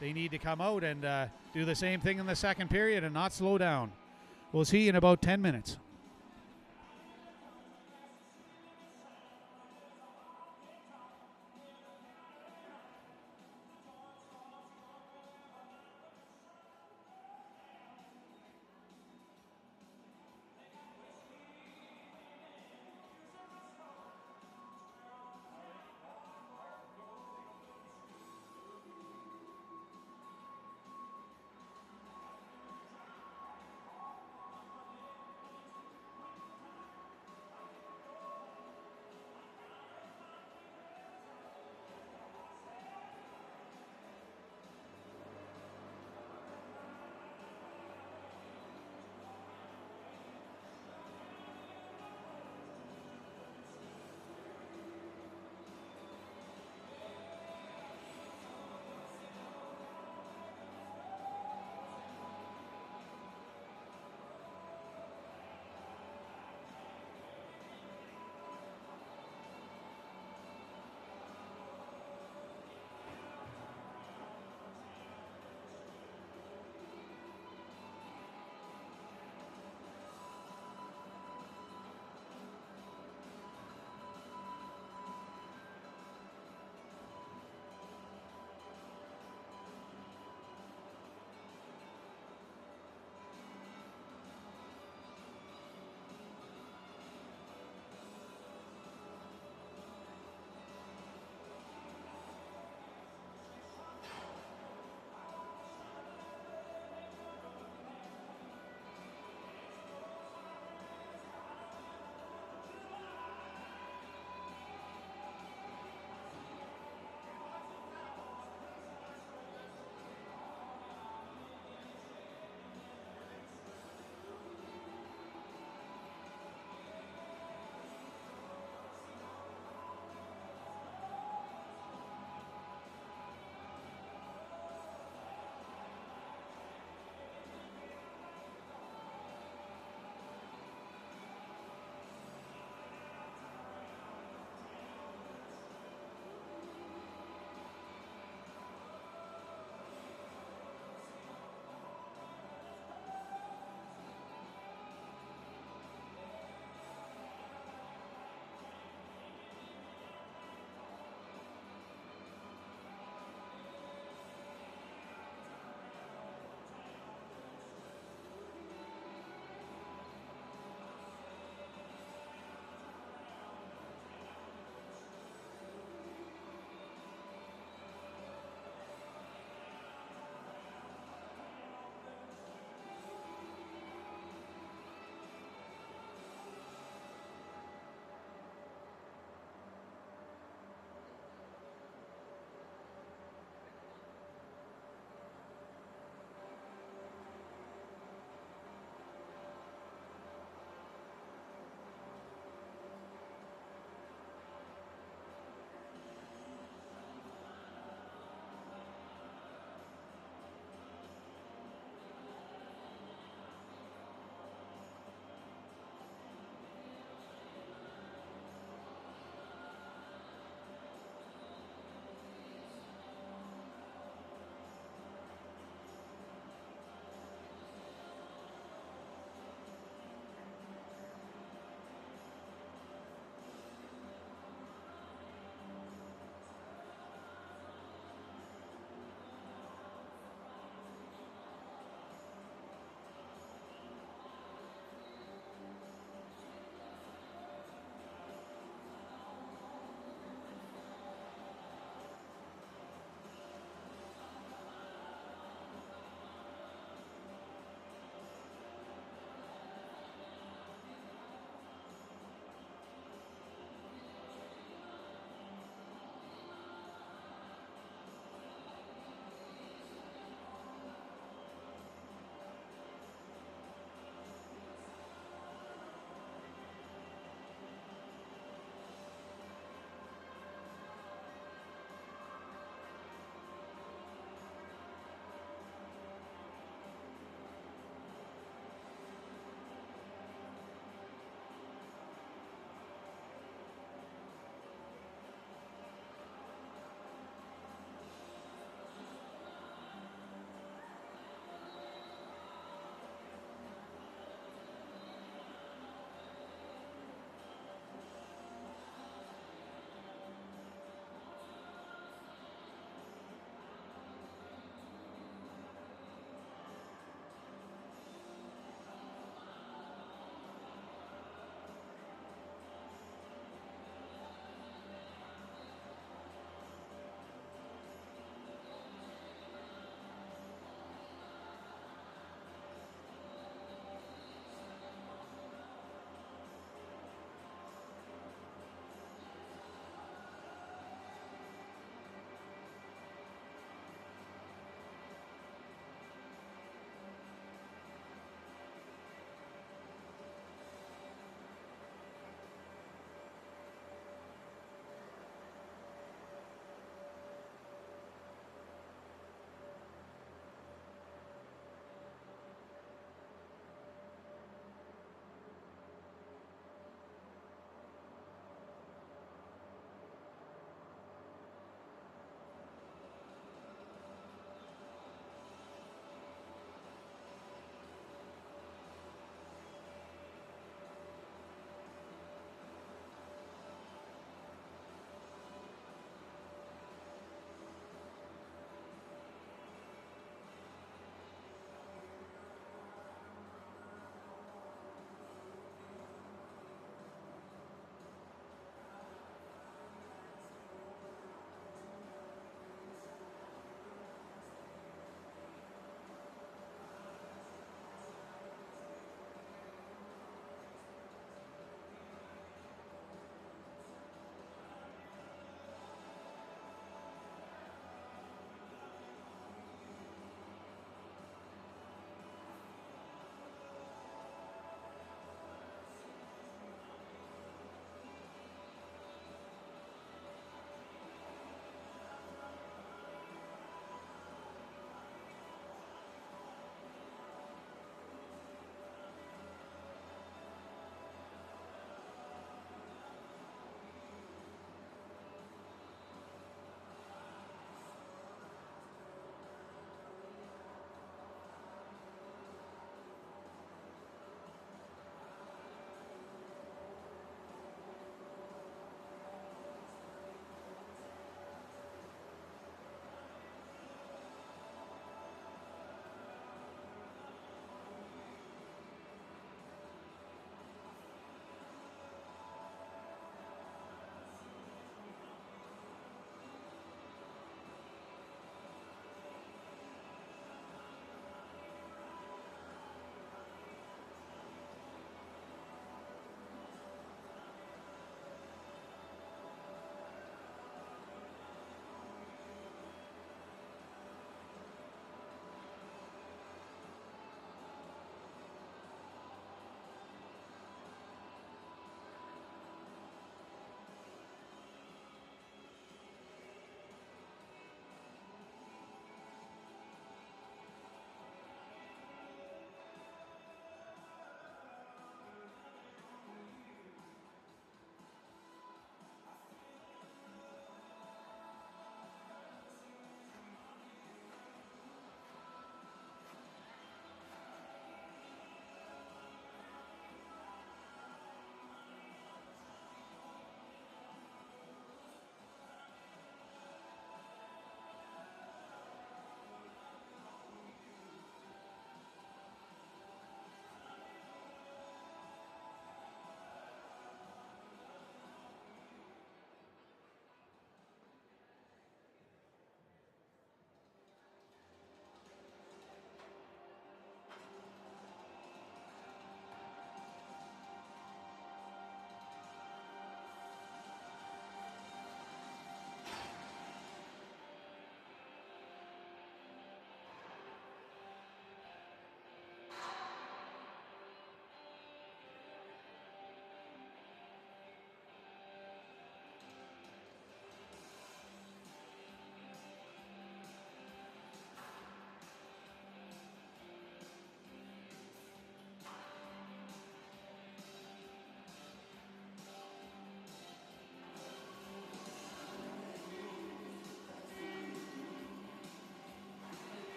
they need to come out and do the same thing in the second period and not slow down. We'll see you in about 10 minutes.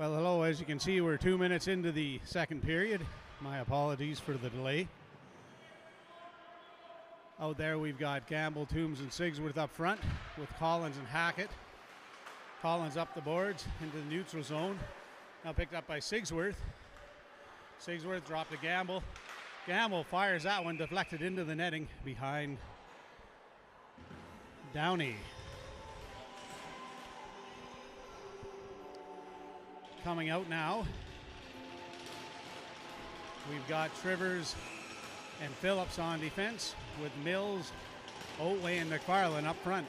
Well, hello. As you can see, we're 2 minutes into the second period. My apologies for the delay. Out there, we've got Gamble, Toombs, and Sigsworth up front with Collins and Hackett. Collins up the boards into the neutral zone. Now picked up by Sigsworth. Sigsworth dropped to Gamble. Gamble fires that one, deflected into the netting behind Downey. Coming out now, we've got Trivers and Phillips on defense with Mills, Otway, and McFarland up front.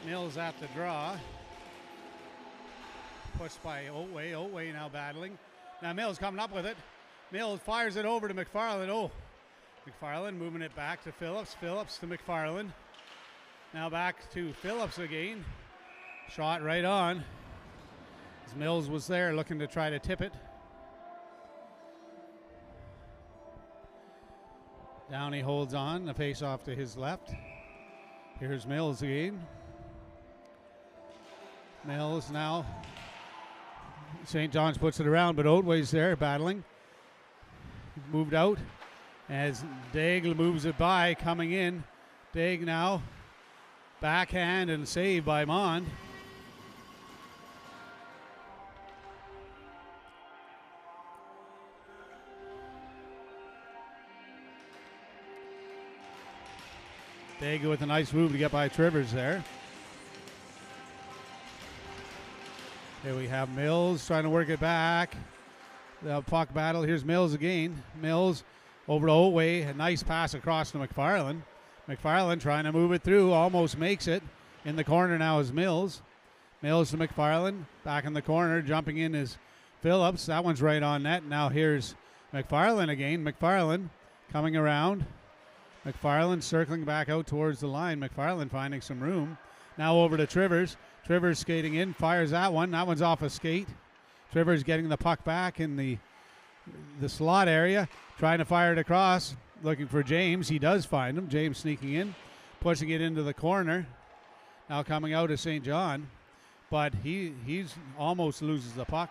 Mills at the draw. Pushed by Otway. Otway now battling. Now Mills coming up with it. Mills fires it over to McFarland. Oh, McFarland moving it back to Phillips. Phillips to McFarland. Now back to Phillips again. Shot right on. As Mills was there looking to try to tip it. Downey holds on, the face off to his left. Here's Mills again. Mills now. St. John's puts it around, but Otway's there battling. Moved out as Daig moves it by, coming in. Daig now. Backhand and save by Mond. Daig with a nice move to get by Trivers there. Here we have Mills trying to work it back. The puck battle. Here's Mills again. Mills over to Otway. A nice pass across to McFarland. McFarland trying to move it through. Almost makes it. In the corner now is Mills. Mills to McFarland. Back in the corner. Jumping in is Phillips. That one's right on net. Now here's McFarland again. McFarland coming around. McFarland circling back out towards the line. McFarland finding some room. Now over to Trivers. Trivers skating in, fires that one. That one's off a skate. Trivers getting the puck back in the slot area. Trying to fire it across. Looking for James. He does find him. James sneaking in. Pushing it into the corner. Now coming out of St. John. But he's almost loses the puck.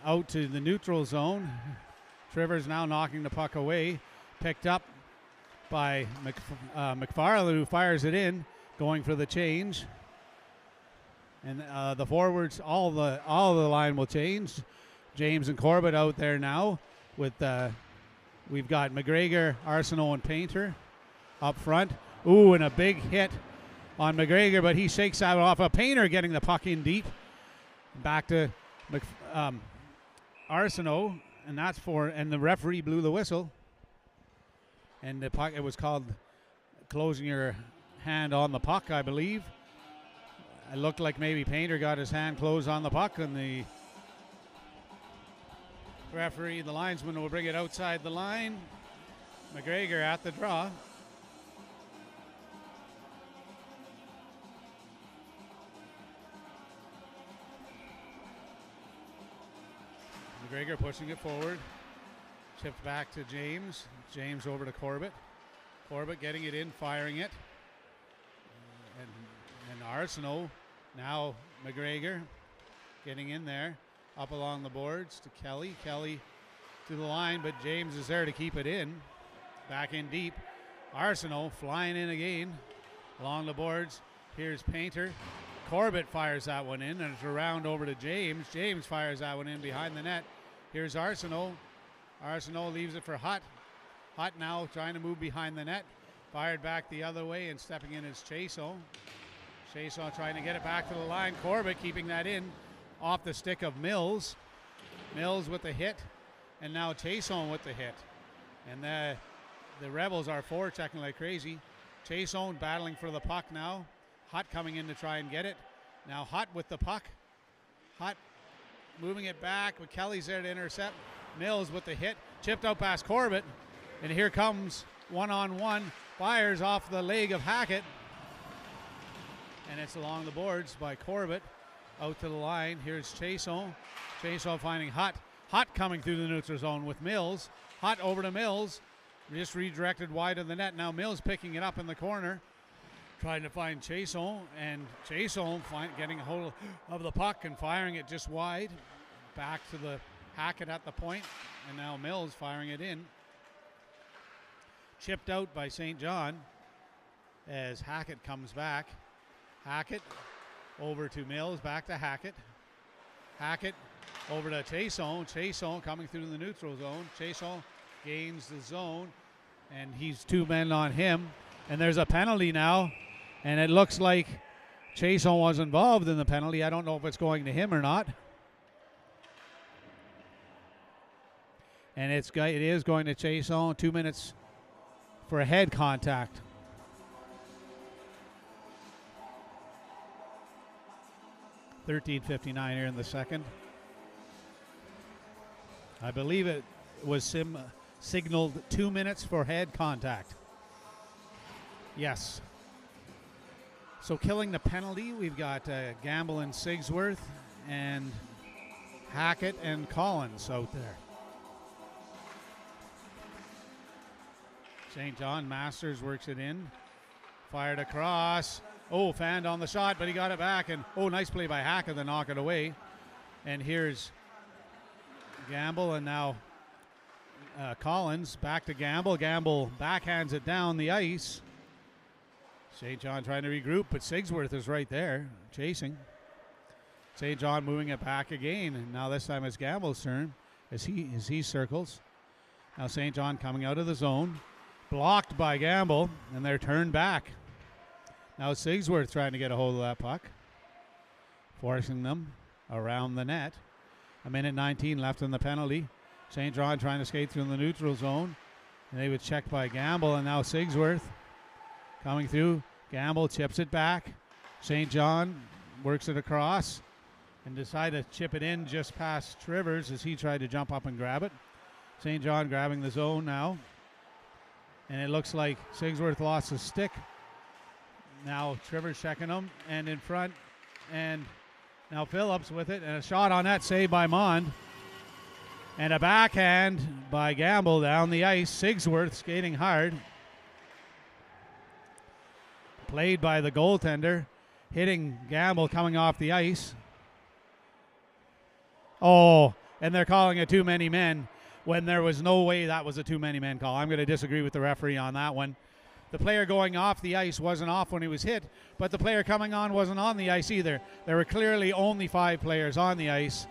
Out to the neutral zone. Trivers now knocking the puck away. Picked up by McFarland, who fires it in, going for the change. And the forwards, all the line will change. James and Corbett out there now. With we've got McGregor, Arsenault, and Painter up front. Ooh, and a big hit on McGregor, but he shakes that off. A Painter getting the puck in deep. Back to Arsenault, and the referee blew the whistle. And the puck, it was called closing your hand on the puck, I believe. It looked like maybe Painter got his hand closed on the puck, and the referee, the linesman, will bring it outside the line. McGregor at the draw. McGregor pushing it forward. Chipped back to James. James over to Corbett. Corbett getting it in, firing it. And Arsenault. Now McGregor getting in there. Up along the boards to Kelly. Kelly to the line, but James is there to keep it in. Back in deep. Arsenault flying in again. Along the boards. Here's Painter. Corbett fires that one in, and it's around over to James. James fires that one in behind the net. Here's Arsenault. Arsenault leaves it for Hutt. Hutt now trying to move behind the net. Fired back the other way, and stepping in is Chaseau. Chaseau trying to get it back to the line. Corbett keeping that in off the stick of Mills. Mills with the hit, and now Chaseau with the hit. And the Rebels are forechecking like crazy. Chaseau battling for the puck now. Hutt coming in to try and get it. Now Hutt with the puck. Hutt moving it back, but Kelly's there to intercept. Mills with the hit, chipped out past Corbett, and here comes one-on-one, fires off the leg of Hackett, and it's along the boards by Corbett, out to the line. Here's Chaseau. Chaseau finding Hutt. Hutt coming through the neutral zone with Mills. Hutt over to Mills, just redirected wide of the net. Now Mills picking it up in the corner. trying to find Chason, and Chason getting a hold of the puck and firing it just wide. Back to the Hackett at the point, and now Mills firing it in. Chipped out by St. John as Hackett comes back. Hackett over to Mills, back to Hackett. Hackett over to Chason. Chason coming through the neutral zone. Chason gains the zone, and he's 2 men on him. And there's a penalty now, and it looks like Chason was involved in the penalty. I don't know if it's going to him or not. And it is going to Chason. 2 minutes for a head contact. .13:59 here in the second. I believe it was signaled 2 minutes for head contact. Yes. So killing the penalty, we've got Gamble and Sigsworth and Hackett and Collins out there. St. John Masters works it in. Fired across. Oh, fanned on the shot, but he got it back. And oh, nice play by Hackett to knock it away. And here's Gamble, and now Collins back to Gamble. Gamble backhands it down the ice. St. John trying to regroup, but Sigsworth is right there chasing. St. John moving it back again, and now this time it's Gamble's turn as he circles. Now St. John coming out of the zone. Blocked by Gamble, and they're turned back. Now Sigsworth trying to get a hold of that puck, forcing them around the net. 1:19 left in the penalty. St. John trying to skate through the neutral zone, and they were checked by Gamble, and now Sigsworth coming through. Gamble chips it back. St. John works it across and decided to chip it in just past Trivers as he tried to jump up and grab it. St. John grabbing the zone now. And it looks like Sigsworth lost his stick. Now Trivers checking him, and in front, and now Phillips with it, and a shot on that, saved by Mond. And a backhand by Gamble down the ice. Sigsworth skating hard. Played by the goaltender, hitting Gamble coming off the ice. Oh, and they're calling it too many men, when there was no way that was a too many men call. I'm going to disagree with the referee on that one. The player going off the ice wasn't off when he was hit, but the player coming on wasn't on the ice either. There were clearly only 5 players on the ice,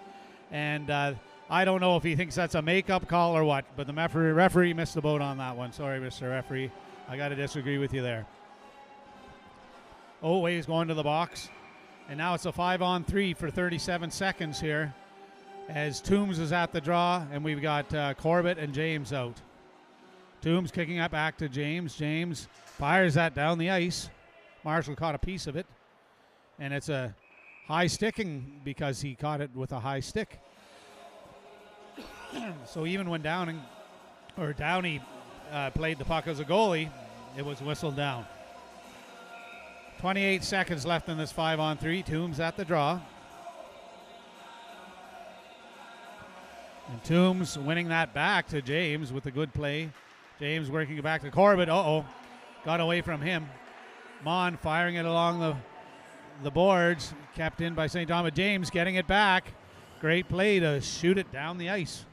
and I don't know if he thinks that's a makeup call or what, but the referee missed the boat on that one. Sorry, Mr. Referee. I got to disagree with you there. Oway's going to the box, and now it's a 5-on-3 for 37 seconds here, as Toombs is at the draw, and we've got Corbett and James out. Toombs kicking it back to James. James fires that down the ice. Marshall caught a piece of it, and it's a high sticking because he caught it with a high stick. So even when Downey played the puck as a goalie, it was whistled down. 28 seconds left in this 5-on-3. Toombs at the draw. And Toombs winning that back to James with a good play. James working it back to Corbett. Got away from him. Mond firing it along the boards. Kept in by St. John, but James getting it back. Great play to shoot it down the ice.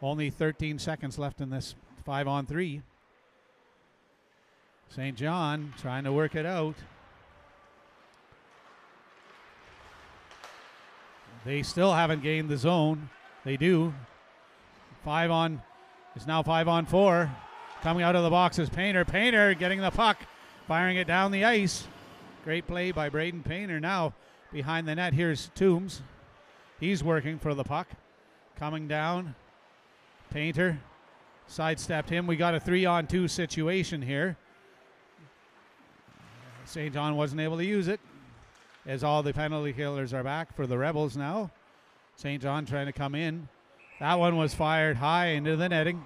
Only 13 seconds left in this 5-on-3. St. John trying to work it out. They still haven't gained the zone. They do. It's now 5-on-4. Coming out of the box is Painter. Painter getting the puck, firing it down the ice. Great play by Braden Painter. Now behind the net, here's Toombs. He's working for the puck. Coming down. Painter sidestepped him. We got a 3-on-2 situation here. St. John wasn't able to use it, as all the penalty killers are back for the Rebels now. St. John trying to come in. That one was fired high into the netting.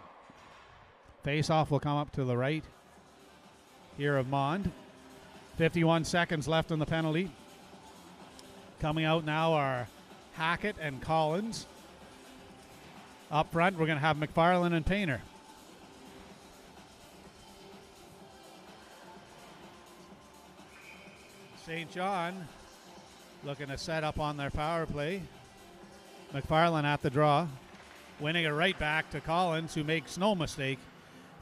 Face-off will come up to the right here of Mond. 51 seconds left on the penalty. Coming out now are Hackett and Collins. Up front, we're going to have McFarland and Painter. St. John looking to set up on their power play. McFarland at the draw, winning it right back to Collins, who makes no mistake.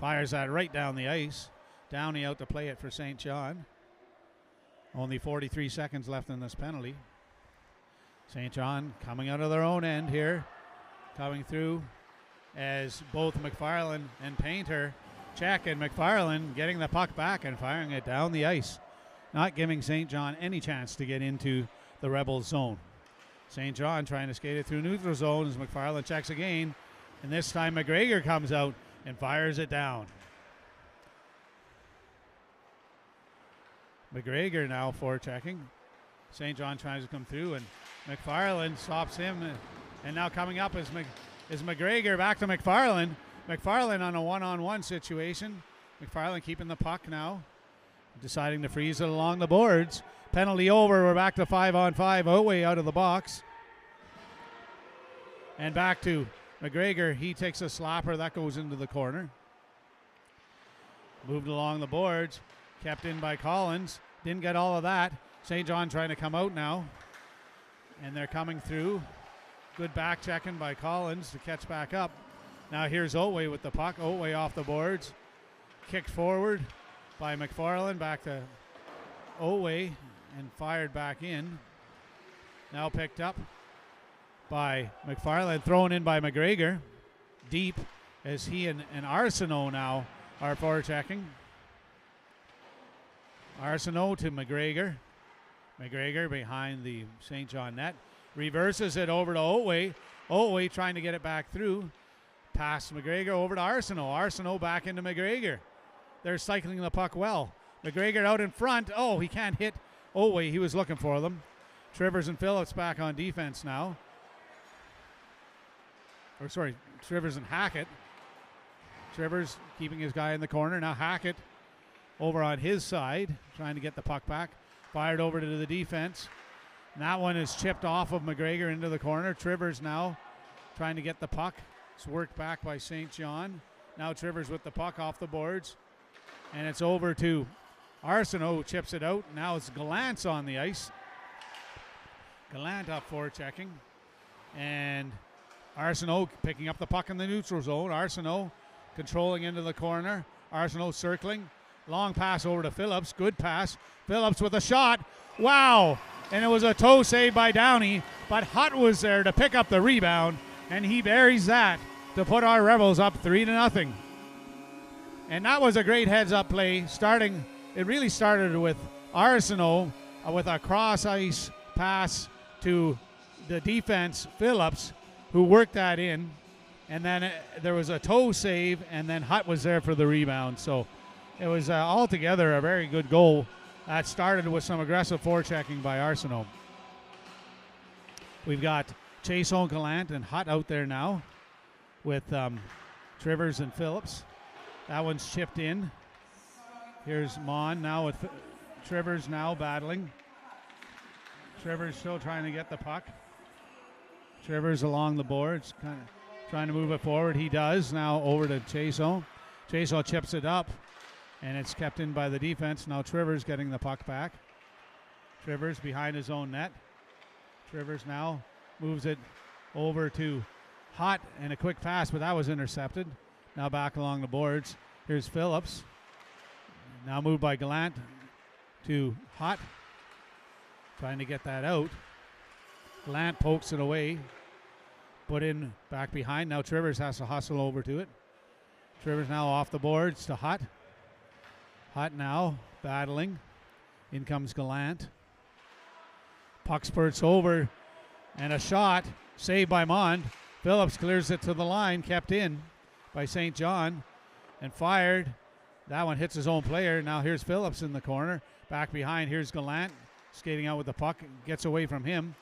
Fires that right down the ice. Downey out to play it for St. John. Only 43 seconds left in this penalty. St. John coming out of their own end here. Coming through as both McFarland and Painter check, and McFarland getting the puck back and firing it down the ice. Not giving St. John any chance to get into the Rebels zone. St. John trying to skate it through neutral zone as McFarland checks again. And this time McGregor comes out and fires it down. McGregor now forechecking. St. John tries to come through, and McFarland stops him. And now coming up is McGregor back to McFarland. McFarland on a one-on-one situation. McFarland keeping the puck now. Deciding to freeze it along the boards. Penalty over. We're back to 5-on-5. Otway out of the box. And back to McGregor. He takes a slapper. That goes into the corner. Moved along the boards. Kept in by Collins. Didn't get all of that. St. John trying to come out now. And they're coming through. Good back checking by Collins to catch back up. Now here's Otway with the puck. Otway off the boards. Kicked forward by McFarland. Back to Otway and fired back in. Now picked up by McFarland. Thrown in by McGregor. Deep as he and Arsenault now are forechecking. Arsenault to McGregor. McGregor behind the St. John net. Reverses it over to Otway. Otway trying to get it back through. Pass McGregor over to Arsenault. Arsenault back into McGregor. They're cycling the puck well. McGregor out in front. Oh, he can't hit Otway. He was looking for them. Trivers and Phillips back on defense now. Or sorry, Trivers and Hackett. Trivers keeping his guy in the corner. Now Hackett over on his side, trying to get the puck back. Fired over to the defense. And that one is chipped off of McGregor into the corner. Trivers now trying to get the puck. It's worked back by St. John. Now Trivers with the puck off the boards. And it's over to Arsenault, who chips it out. Now it's Gallant's on the ice. Gallant up forechecking. And Arsenault picking up the puck in the neutral zone. Arsenault controlling into the corner. Arsenault circling. Long pass over to Phillips. Good pass. Phillips with a shot. Wow. And it was a toe save by Downey. But Hutt was there to pick up the rebound. And he buries that to put our Rebels up 3-0. And that was a great heads-up play. It really started with Arsenault with a cross-ice pass to the defense, Phillips, who worked that in. And then there was a toe save, and then Hutt was there for the rebound. So it was altogether a very good goal that started with some aggressive forechecking by Arsenault. We've got Chason, Gallant, and Hutt out there now with Trivers and Phillips. That one's chipped in. Here's Mon now with Trivers now battling. Trivers still trying to get the puck. Trivers along the boards, kind of trying to move it forward. He does. Now over to Chason. Chason chips it up, and it's kept in by the defense. Now Trivers getting the puck back. Trivers behind his own net. Trivers now moves it over to Hutt, and a quick pass, but that was intercepted. Now back along the boards. Here's Phillips. Now moved by Gallant to Hutt. Trying to get that out. Gallant pokes it away. Put in back behind. Now Trivers has to hustle over to it. Trivers now off the boards to Hutt. Hutt now battling. In comes Gallant. Puck spurts over. And a shot. Saved by Mond. Phillips clears it to the line. Kept in by St. John. And fired. That one hits his own player. Now here's Phillips in the corner. Back behind. Here's Gallant. Skating out with the puck. Gets away from him.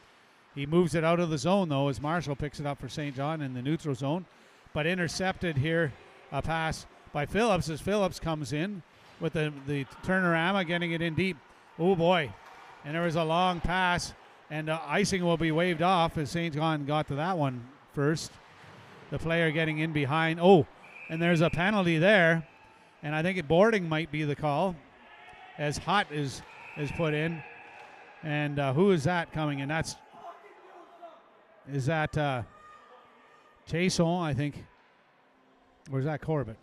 He moves it out of the zone, though, as Marshall picks it up for St. John in the neutral zone. But intercepted here. A pass by Phillips as Phillips comes in with the turnorama, getting it in deep. Oh, boy. And there was a long pass. And icing will be waved off as St. John got to that one first. The player getting in behind. Oh, and there's a penalty there. And I think boarding might be the call as Hutt is put in. And who is that coming in? Is that Chason, I think. Or is that Corbett?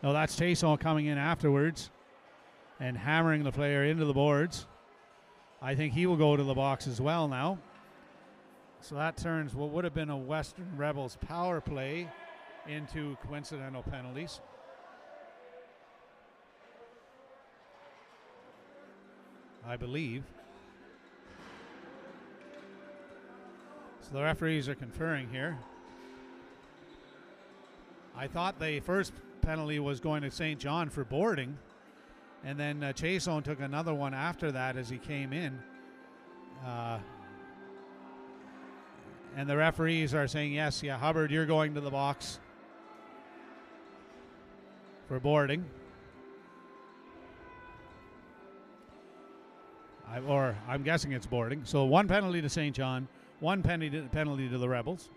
No, that's Chason coming in afterwards and hammering the player into the boards. I think he will go to the box as well now. So that turns what would have been a Western Rebels power play into coincidental penalties. I believe. So the referees are conferring here. I thought the first penalty was going to St. John for boarding, and then Chason took another one after that as he came in. And the referees are saying, yes, yeah, Hubbard, you're going to the box for boarding. I'm guessing it's boarding. So one penalty to St. John, one penalty to the Rebels.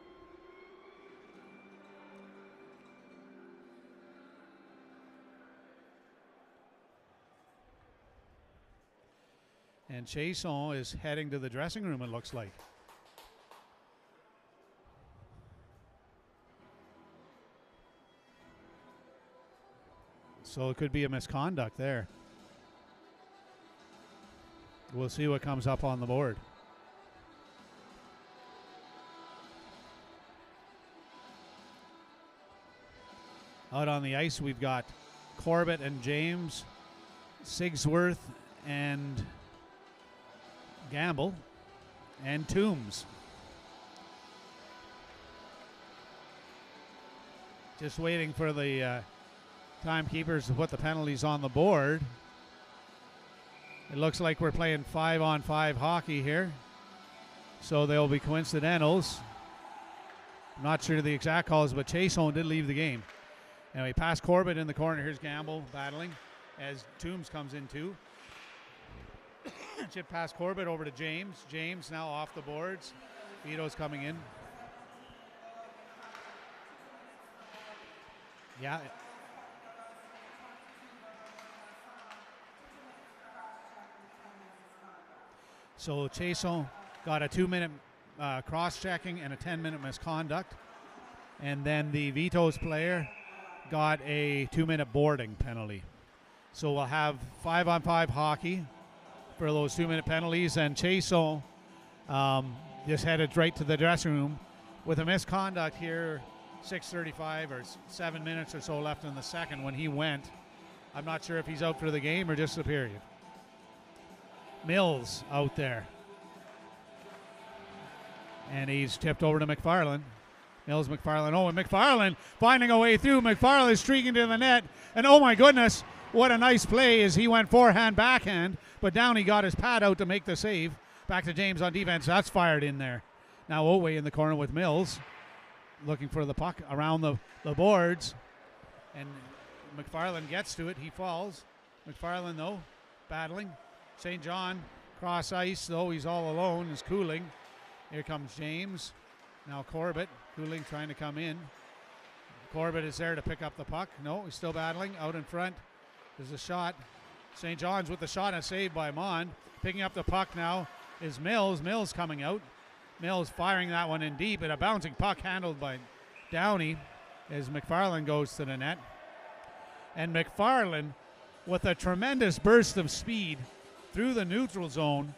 And Chason is heading to the dressing room, it looks like. So it could be a misconduct there. We'll see what comes up on the board. Out on the ice, we've got Corbett and James, Sigsworth and Gamble, and Toombs. Just waiting for the timekeepers to put the penalties on the board. It looks like we're playing 5-on-5 hockey here, so they'll be coincidentals. I'm not sure the exact calls, but Chason did leave the game. Anyway, past Corbett in the corner. Here's Gamble battling as Toombs comes in too. Chip past Corbett over to James. James now off the boards. Vitos coming in. Yeah. So Chason got a 2-minute cross-checking and a 10-minute misconduct. And then the Vitos player got a 2-minute boarding penalty. So we'll have 5-on-5 hockey for those 2-minute penalties. And Chason just headed right to the dressing room with a misconduct here. 6:35 or 7 minutes or so left in the second when he went. I'm not sure if he's out for the game or just the period. Mills out there. And he's tipped over to McFarland. Mills, McFarland. Oh, and McFarland finding a way through. McFarland streaking to the net. And oh my goodness, what a nice play as he went forehand, backhand. But Downey got his pad out to make the save. Back to James on defense. That's fired in there. Now Owe in the corner with Mills. Looking for the puck around the boards. And McFarland gets to it. He falls. McFarland, though, battling. St. John, cross ice, though he's all alone, is Cooling. Here comes James. Now Corbett. Cooling trying to come in. Corbett is there to pick up the puck. No, he's still battling. Out in front. There's a shot. St. John's with the shot and a save by Mond. Picking up the puck now is Mills. Mills coming out. Mills firing that one in deep, and a bouncing puck handled by Downey as McFarland goes to the net. And McFarland, with a tremendous burst of speed through the neutral zone,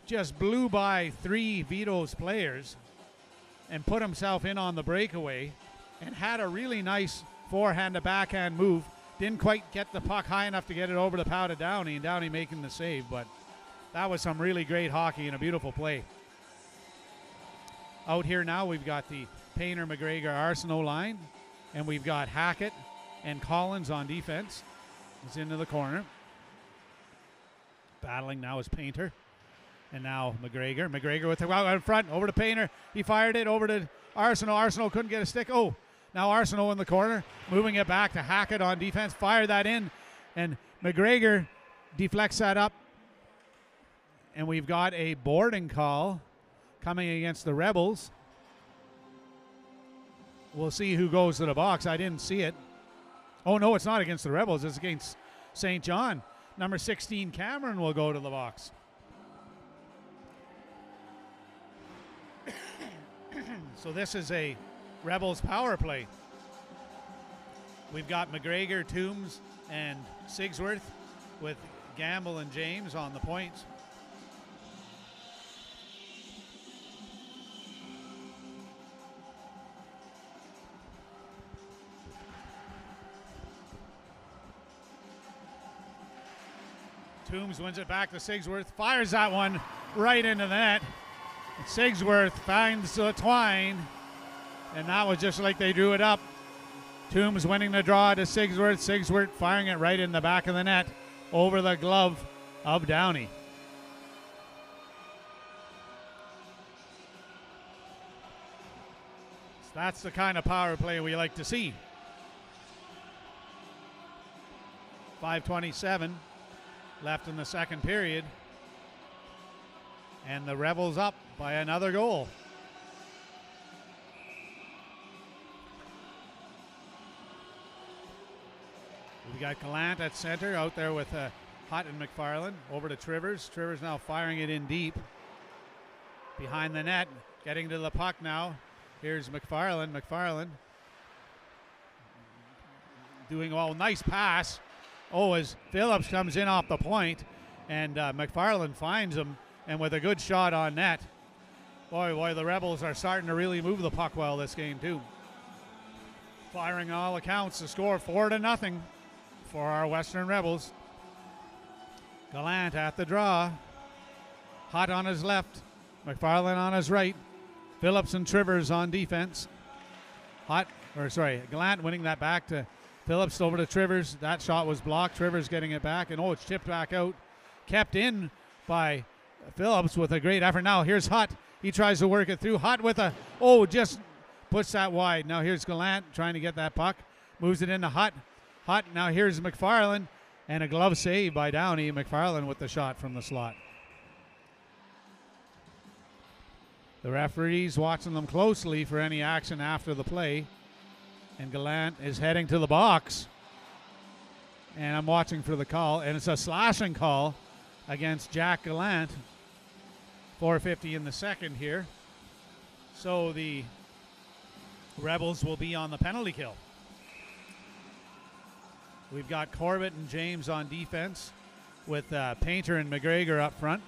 just blew by 3 Vitos players and put himself in on the breakaway and had a really nice forehand to backhand move. Didn't quite get the puck high enough to get it over the pow to Downey, and Downey making the save, but that was some really great hockey and a beautiful play. Out here now, we've got the Painter, McGregor, Arsenault line, and we've got Hackett and Collins on defense. He's into the corner. Battling now is Painter, and now McGregor. McGregor with the out in front, over to Painter. He fired it over to Arsenault. Arsenault couldn't get a stick. Oh, now Arsenault in the corner, moving it back to Hackett on defense. Fired that in, and McGregor deflects that up. And we've got a boarding call coming against the Rebels. We'll see who goes to the box. I didn't see it. Oh, no, it's not against the Rebels. It's against St. John. Number 16, Cameron, will go to the box. So this is a Rebels power play. We've got McGregor, Toombs, and Sigsworth with Gamble and James on the points. Toombs wins it back to Sigsworth, fires that one right into the net. Sigsworth finds Tyne, and that was just like they drew it up. Toombs winning the draw to Sigsworth. Sigsworth firing it right in the back of the net over the glove of Downey. So that's the kind of power play we like to see. 5:27 left in the second period, and the Rebels up by another goal. We got Gallant at center out there with Hutt and McFarland. Over to Trivers. Trivers now firing it in deep. Behind the net. Getting to the puck now. Here's McFarland. McFarland doing all nice pass. Oh, as Phillips comes in off the point, and McFarland finds him, and with a good shot on net. Boy, the Rebels are starting to really move the puck well this game too. Firing all accounts. The score 4-0 for our Western Rebels. Gallant at the draw. Hutt on his left. McFarland on his right. Phillips and Trivers on defense. Gallant winning that back to Phillips over to Trivers. That shot was blocked. Trivers getting it back, and it's chipped back out. Kept in by Phillips with a great effort. Now here's Hutt. He tries to work it through. Hutt with just puts that wide. Now here's Gallant trying to get that puck. Moves it into Hutt. Hutt, now here's McFarland, and a glove save by Downey. McFarland with the shot from the slot. The referee's watching them closely for any action after the play, and Gallant is heading to the box, and I'm watching for the call, and it's a slashing call against Jack Gallant. 4:50 in the second here. So the Rebels will be on the penalty kill. We've got Corbett and James on defense with Painter and McGregor up front.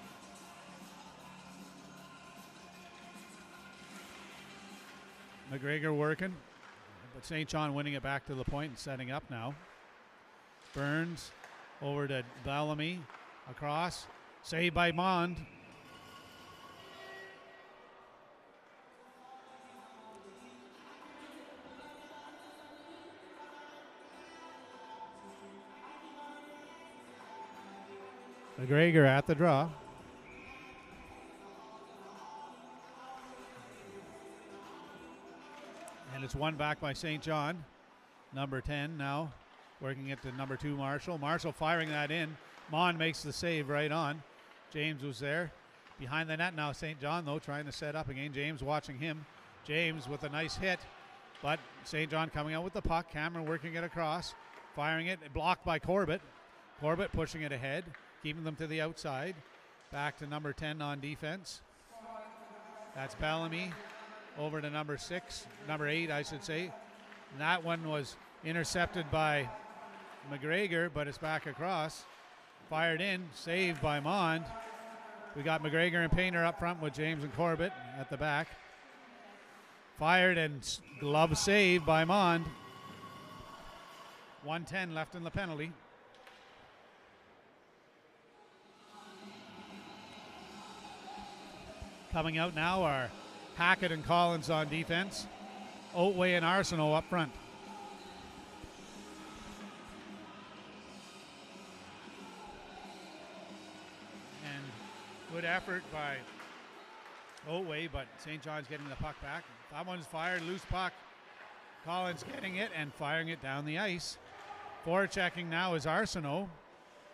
McGregor working, but St. John winning it back to the point and setting up now. Burns over to Bellamy, across, saved by Mond. McGregor at the draw. And it's won back by St. John. Number 10 now working it to number 2 Marshall. Marshall firing that in. Mon makes the save right on. James was there. Behind the net now St. John though trying to set up again. James watching him. James with a nice hit. But St. John coming out with the puck. Cameron working it across. Firing it. Blocked by Corbett. Corbett pushing it ahead. Keeping them to the outside. Back to number 10 on defense. That's Bellamy. Over to number 8, I should say. And that one was intercepted by McGregor, but it's back across. Fired in, saved by Mond. We got McGregor and Painter up front with James and Corbett at the back. Fired and glove saved by Mond. 1:10 left in the penalty. Coming out now are Hackett and Collins on defense. Otway and Arsenault up front. And good effort by Otway, but St. John's getting the puck back. That one's fired, loose puck. Collins getting it and firing it down the ice. Forechecking now is Arsenault.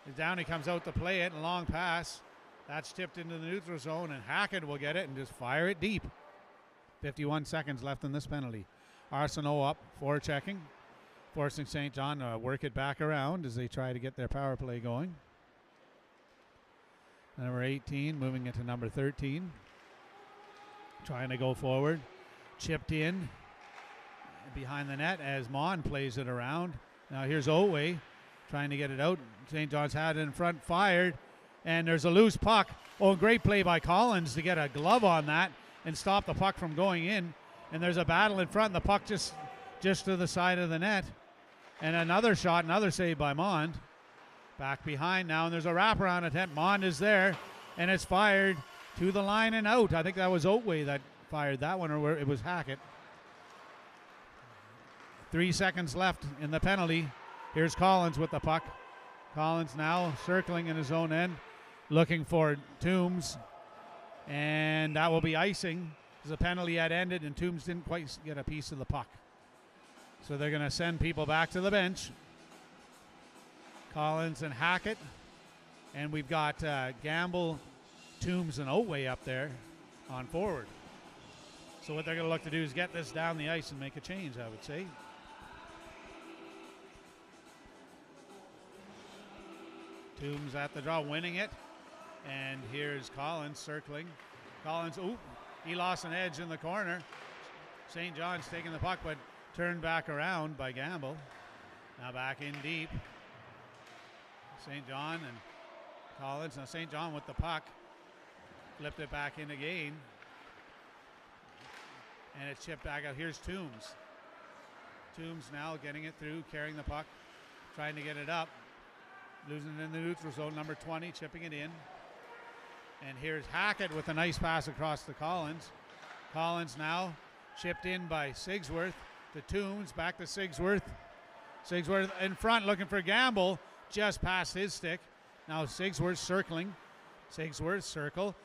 As Downey comes out to play it, and long pass. That's tipped into the neutral zone, and Hackett will get it and just fire it deep. 51 seconds left in this penalty. Arsenault up, forechecking, forcing St. John to work it back around as they try to get their power play going. Number 18 moving it to number 13. Trying to go forward. Chipped in behind the net as Mon plays it around. Now here's Owe trying to get it out. St. John's had it in front, fired, and there's a loose puck. Oh, great play by Collins to get a glove on that and stop the puck from going in. And there's a battle in front. The puck just to the side of the net. And another shot, another save by Mond. Back behind now, and there's a wraparound attempt. Mond is there, and it's fired to the line and out. I think that was Oatway that fired that one, or it was Hackett. 3 seconds left in the penalty. Here's Collins with the puck. Collins now circling in his own end, looking for Toombs, and that will be icing because the penalty had ended and Toombs didn't quite get a piece of the puck. So they're going to send people back to the bench. Collins and Hackett, and we've got Gamble, Toombs, and Oatway up there on forward. So what they're going to look to do is get this down the ice and make a change, I would say. Toombs at the draw, winning it. And here's Collins circling. Collins, he lost an edge in the corner. St. John's taking the puck, but turned back around by Gamble. Now back in deep. St. John and Collins. Now St. John with the puck. Flipped it back in again. And it's chipped back out. Here's Toombs. Toombs now getting it through, carrying the puck, trying to get it up. Losing it in the neutral zone, number 20, chipping it in. And here's Hackett with a nice pass across to Collins. Collins now chipped in by Sigsworth to Toombs, back to Sigsworth. Sigsworth in front looking for Gamble, just past his stick. Now Sigsworth circling. Sigsworth circle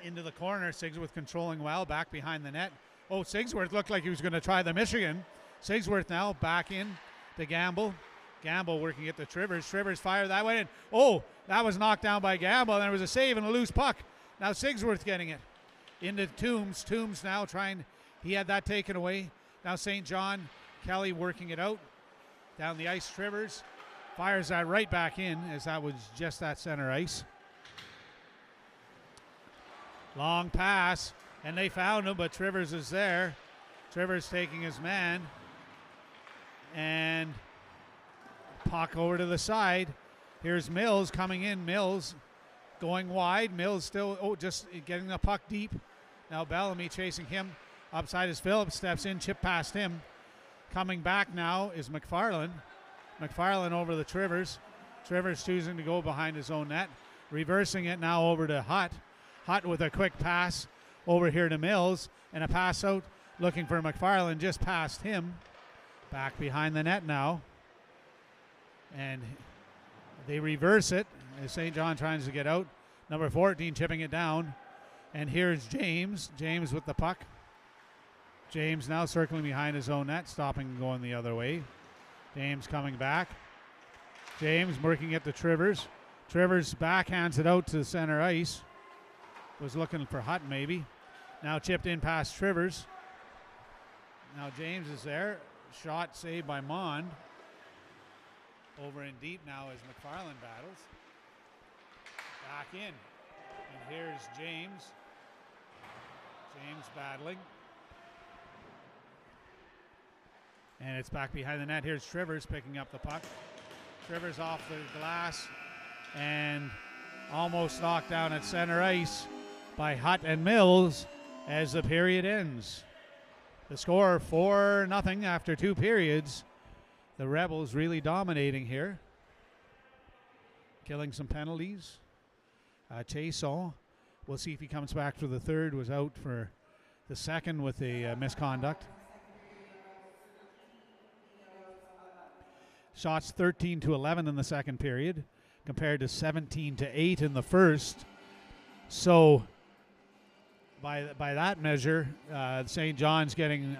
into the corner. Sigsworth controlling well, back behind the net. Oh, Sigsworth looked like he was going to try the Michigan. Sigsworth now back in to Gamble. Gamble working at the Trivers. Trivers fire that way. And that was knocked down by Gamble. And there was a save and a loose puck. Now Sigsworth getting it into Toombs. Toombs now trying. He had that taken away. Now St. John. Kelly working it out. Down the ice, Trivers fires that right back in as that was just that center ice. Long pass. And they found him, but Trivers is there. Trivers taking his man. And puck over to the side. Here's Mills coming in. Mills going wide. Mills still just getting the puck deep. Now Bellamy chasing him. Upside is Phillips. Steps in. Chip past him. Coming back now is McFarland. McFarland over the Trivers. Trivers choosing to go behind his own net. Reversing it now over to Hutt. Hutt with a quick pass over here to Mills. And a pass out looking for McFarland just past him. Back behind the net now. And they reverse it as St. John tries to get out. Number 14 chipping it down. And here's James. James with the puck. James now circling behind his own net, stopping and going the other way. James coming back. James working at the Trivers. Trivers backhands it out to the center ice. Was looking for Hutt maybe. Now chipped in past Trivers. Now James is there. Shot saved by Mond. Over in deep now as McFarland battles. Back in. And here's James. James battling. And it's back behind the net. Here's Trivers picking up the puck. Trivers off the glass and almost knocked down at center ice by Hutt and Mills as the period ends. The score 4-0 after 2 periods. The Rebels really dominating killing some penalties. Chason, we'll see if he comes back for the third, was out for the second with a misconduct. Shots 13-11 in the second period compared to 17-8 in the first. So by that measure, St. John's getting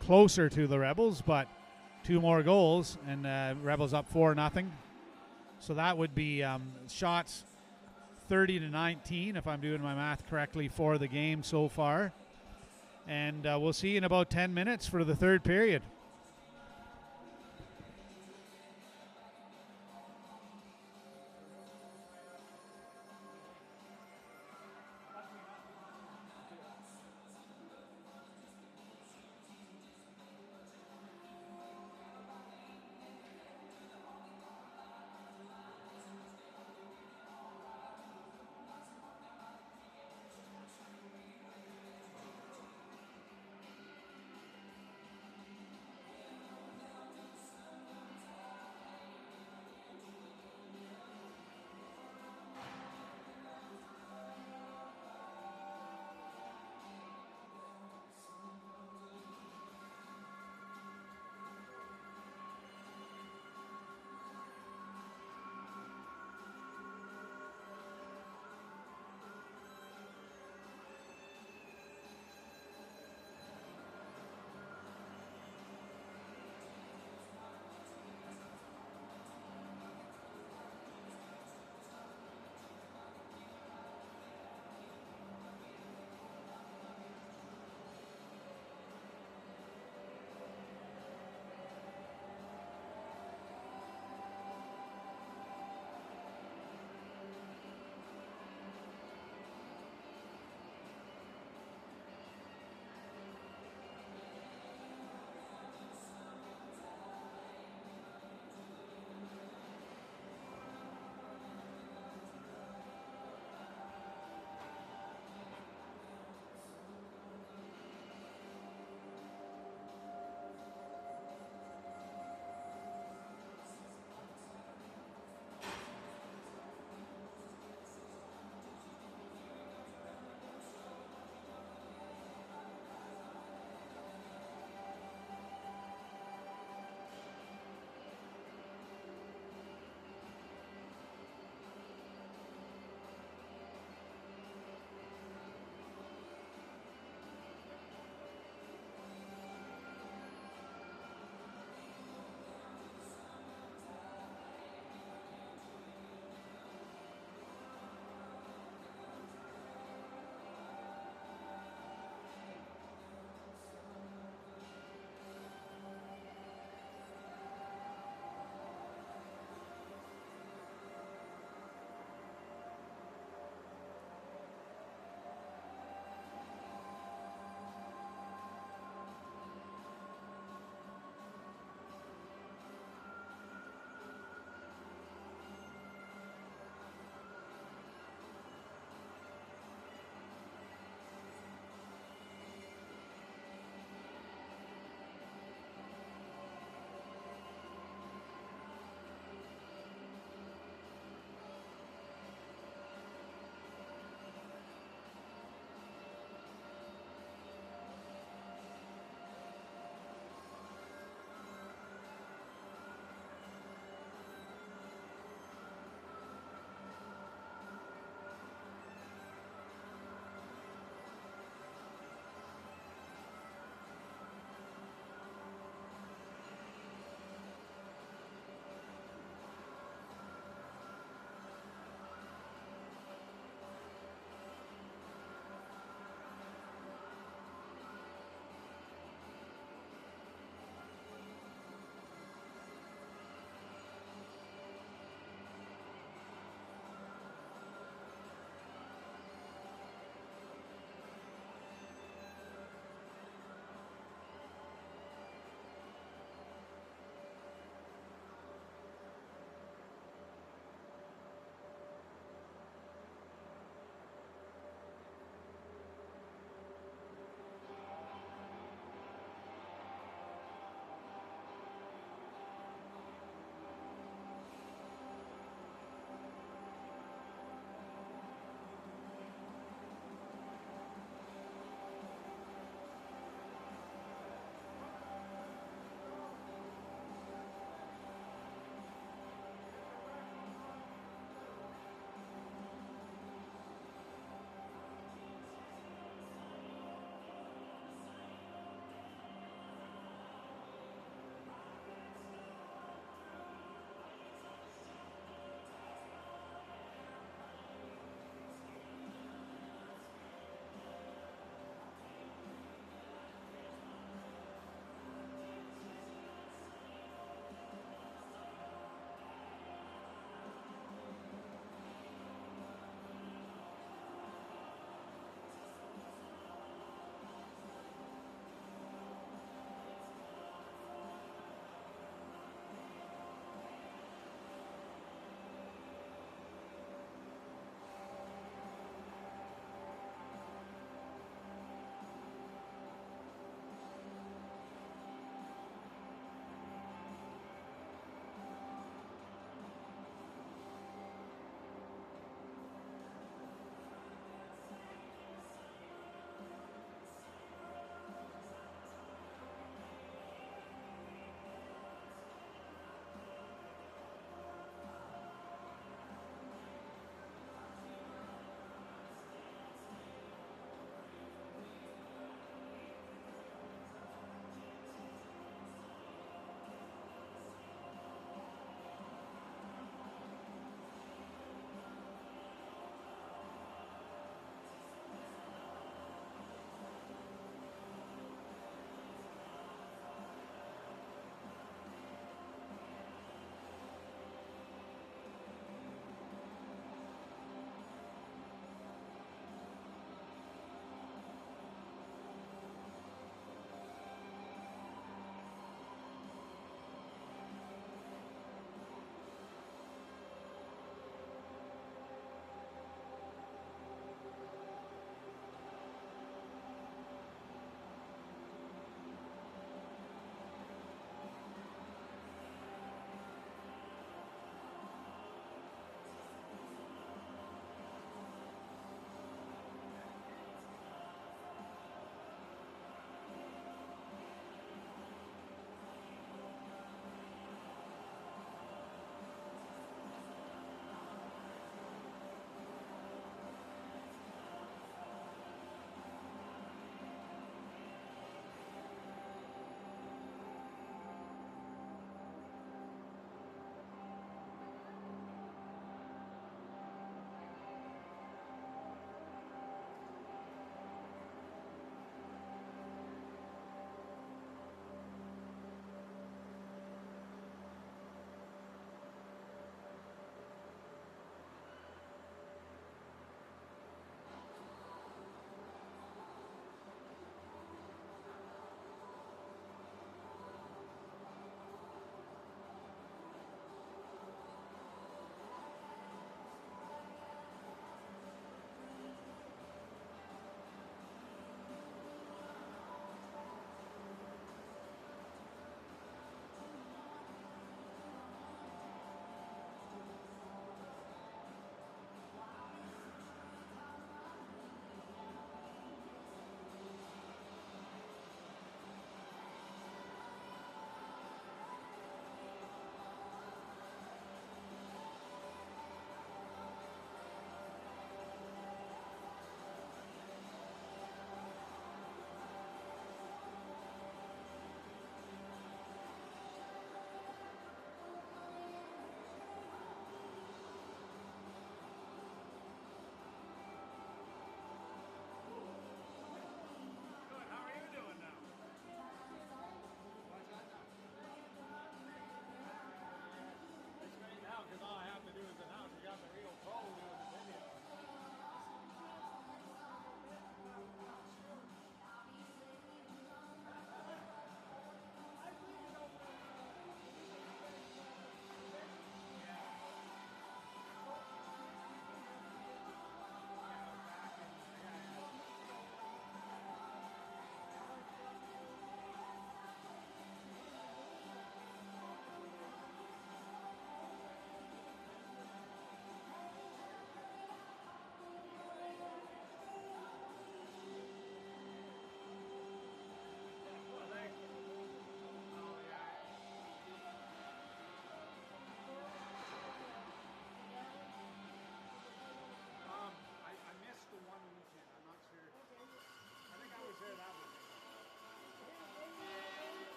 closer to the Rebels, but 2 more goals and Rebels up 4-0. So that would be shots 30-19 if I'm doing my math correctly for the game so far. And we'll see in about 10 minutes for the third period.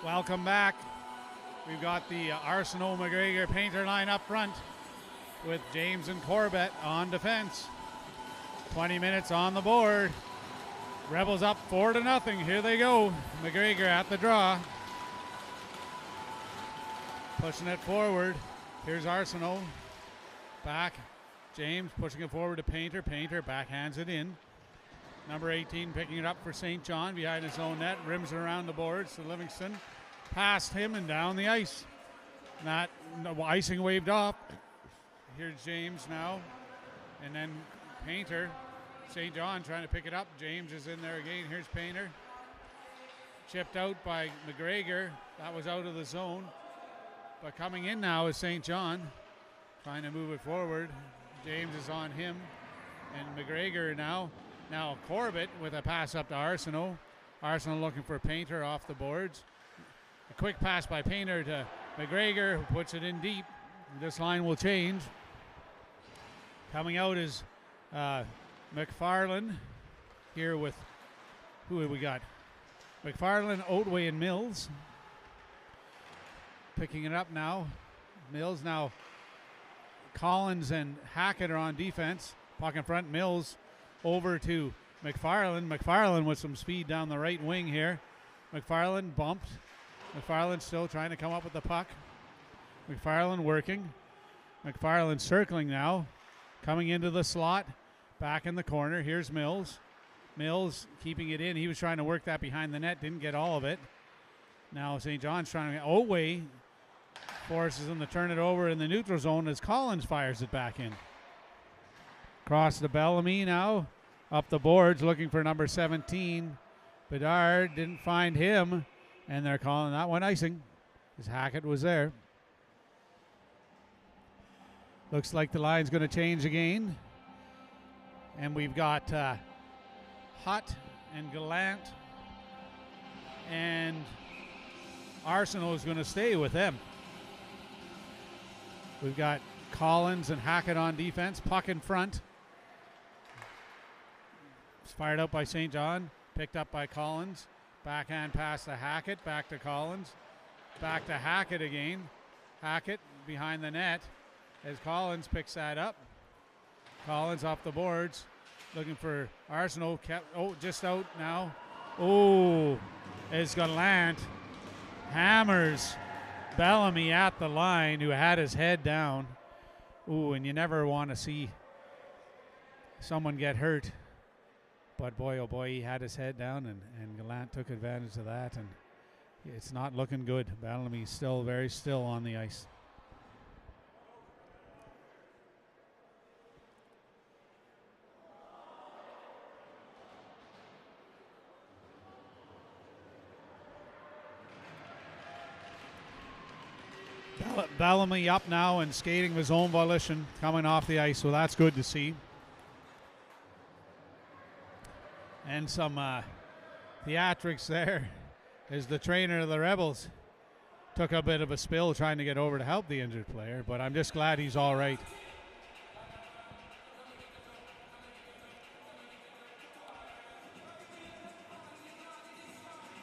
Welcome back. We've got the Arsenault McGregor Painter line up front with James and Corbett on defense. 20 minutes on the board. Rebels up 4-0. Here they go. McGregor at the draw. Pushing it forward. Here's Arsenault. Back. James pushing it forward to Painter. Painter backhands it in. Number 18 picking it up for St. John behind his own net. Rims it around the boards to Livingston. Past him and down the ice. No icing waved off. Here's James now. And then Painter. St. John trying to pick it up. James is in there again. Here's Painter. Chipped out by McGregor. That was out of the zone. But coming in now is St. John. Trying to move it forward. James is on him. And McGregor now. Now Corbett with a pass up to Arsenault. Arsenault looking for Painter off the boards. A quick pass by Painter to McGregor, who puts it in deep. This line will change. Coming out is McFarland here with, who have we got? McFarland, Otway, and Mills. Picking it up now. Mills now. Collins and Hackett are on defense. Puck in front. Mills over to McFarland. McFarland with some speed down the right wing here. McFarland bumped. McFarland still trying to come up with the puck. McFarland working. McFarland circling now. Coming into the slot. Back in the corner. Here's Mills. Mills keeping it in. He was trying to work that behind the net. Didn't get all of it. Now St. John's trying to... Otway forces him to turn it over in the neutral zone as Collins fires it back in. Cross to Bellamy now. Up the boards looking for number 17. Bedard didn't find him. And they're calling that one icing because Hackett was there. Looks like the line's going to change again. And we've got Hutt and Gallant. And Arsenault is going to stay with them. We've got Collins and Hackett on defense. Puck in front. It's fired out by St. John. Picked up by Collins. Backhand pass to Hackett. Back to Collins. Back to Hackett again. Hackett behind the net as Collins picks that up. Collins off the boards. Looking for Arsenault. Just out now. Oh, it's Gallant. Hammers Bellamy at the line, who had his head down. Ooh, and you never want to see someone get hurt. But boy, oh boy, he had his head down, and Gallant took advantage of that, and it's not looking good. Bellamy's still very still on the ice. Bellamy up now and skating of his own volition, coming off the ice, so that's good to see. And some theatrics there as the trainer of the Rebels took a bit of a spill trying to get over to help the injured player, but I'm just glad he's all right.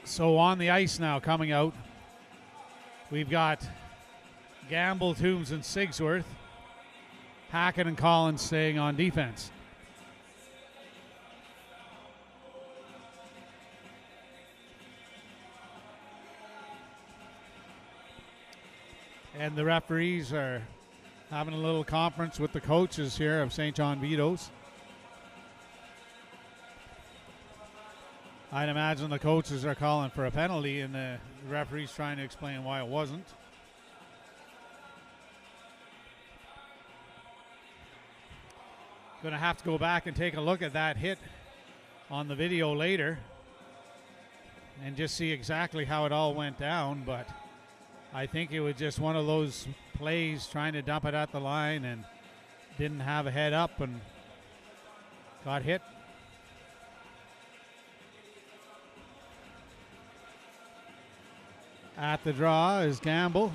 So on the ice now, coming out, we've got Gamble, Toombs, and Sigsworth. Hackett and Collins staying on defense. And the referees are having a little conference with the coaches here of St. John Vitos. I'd imagine the coaches are calling for a penalty and the referee's trying to explain why it wasn't. Going to have to go back and take a look at that hit on the video later and just see exactly how it all went down, but I think it was just one of those plays trying to dump it at the line and didn't have a head up and got hit. At the draw is Gamble.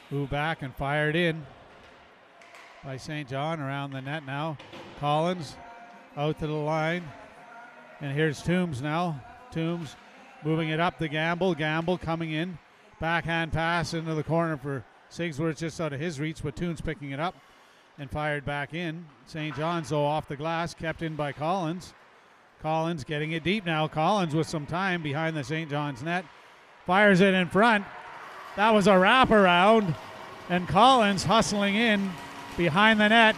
Moved back and fired in. by St. John around the net now. Collins out to the line. And here's Toombs now. Toombs moving it up to Gamble. Gamble coming in. Backhand pass into the corner for Sigsworth, just out of his reach, but Toombs picking it up and fired back in. St. John's, though, off the glass, kept in by Collins. Collins getting it deep now. Collins with some time behind the St. John's net. Fires it in front. That was a wraparound. And Collins hustling in behind the net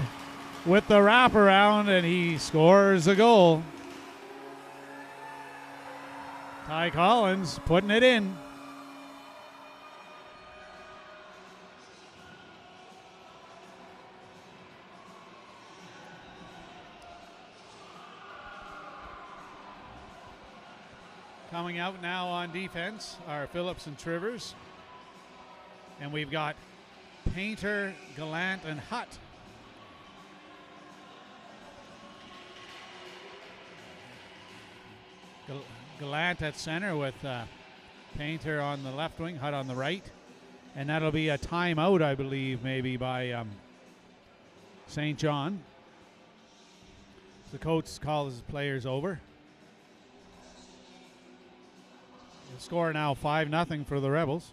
with the wraparound, and he scores a goal. Ty Collins putting it in. Coming out now on defense are Phillips and Trivers. And we've got Painter, Gallant, and Hutt. Gallant at center with Painter on the left wing, Hutt on the right. And that'll be a timeout, I believe, maybe by St. John. The coach calls his players over. The score now 5-0 for the Rebels.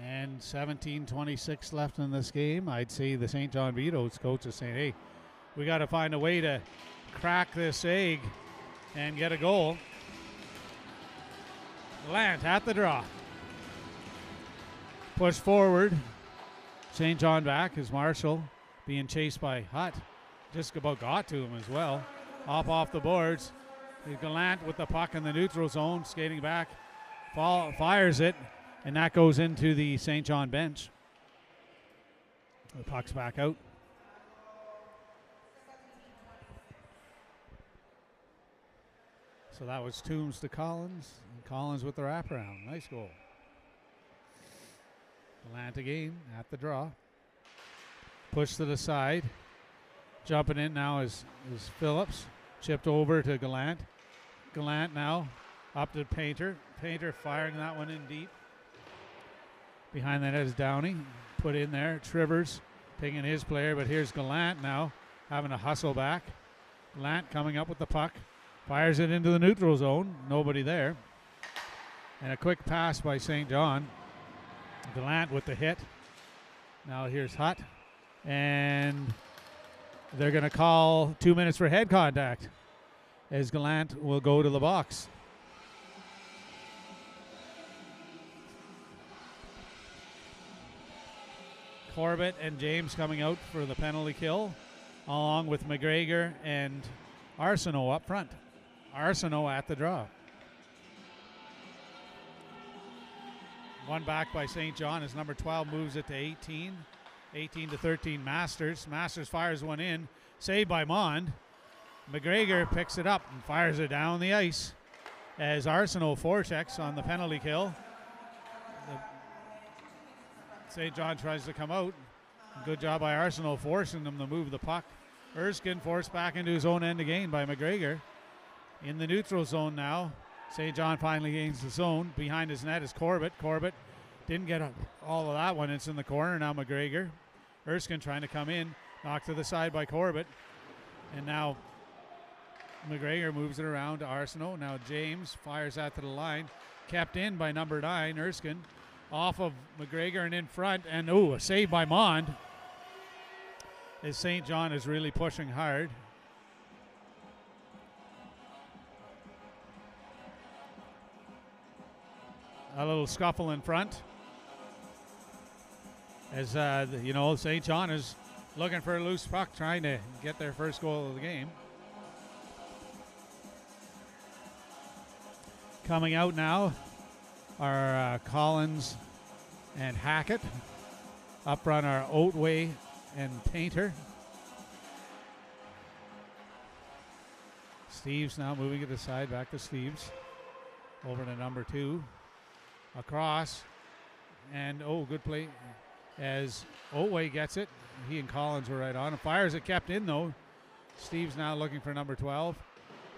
And 17:26 left in this game. I'd say the St. John Vitos coach is saying, hey, we got to find a way to crack this egg and get a goal. Gallant at the draw. Push forward. St. John back as Marshall being chased by Hutt. Just about got to him as well. Off the boards. Gallant with the puck in the neutral zone, skating back. Fires it. And that goes into the St. John bench. The puck's back out. So that was Toombs to Collins. And Collins with the wraparound. Nice goal. Gallant again at the draw. Push to the side. Jumping in now is Phillips. Chipped over to Gallant. Gallant now up to Painter. Painter firing that one in deep. Behind that is Downey, put in there. Trivers picking his player, but here's Gallant now having to hustle back. Gallant coming up with the puck, fires it into the neutral zone. Nobody there. And a quick pass by St. John. Gallant with the hit. Now here's Hutt. And they're going to call 2 minutes for head contact as Gallant will go to the box. Corbett and James coming out for the penalty kill, along with McGregor and Arsenault up front. Arsenault at the draw. One back by St. John as number 12 moves it to 18. 18-13 Masters. Masters fires one in. Saved by Mond. McGregor picks it up and fires it down the ice as Arsenault forechecks on the penalty kill. St. John tries to come out. Good job by Arsenault forcing them to move the puck. Erskine forced back into his own end again by McGregor. In the neutral zone now. St. John finally gains the zone. Behind his net is Corbett. Corbett didn't get all of that one. It's in the corner now. McGregor. Erskine trying to come in. Knocked to the side by Corbett. And now McGregor moves it around to Arsenault. Now James fires that to the line. Kept in by number 9, Erskine. Off of McGregor and in front, and a save by Mond as St. John is really pushing hard. A little scuffle in front as St. John is looking for a loose puck, trying to get their first goal of the game. Coming out now are Collins and Hackett. Up front are Oatway and Painter. Steves now moving it aside, back to Steves. Over to number 2. Across. And, good play as Otway gets it. He and Collins were right on. And fires it, kept in, though. Steves now looking for number 12.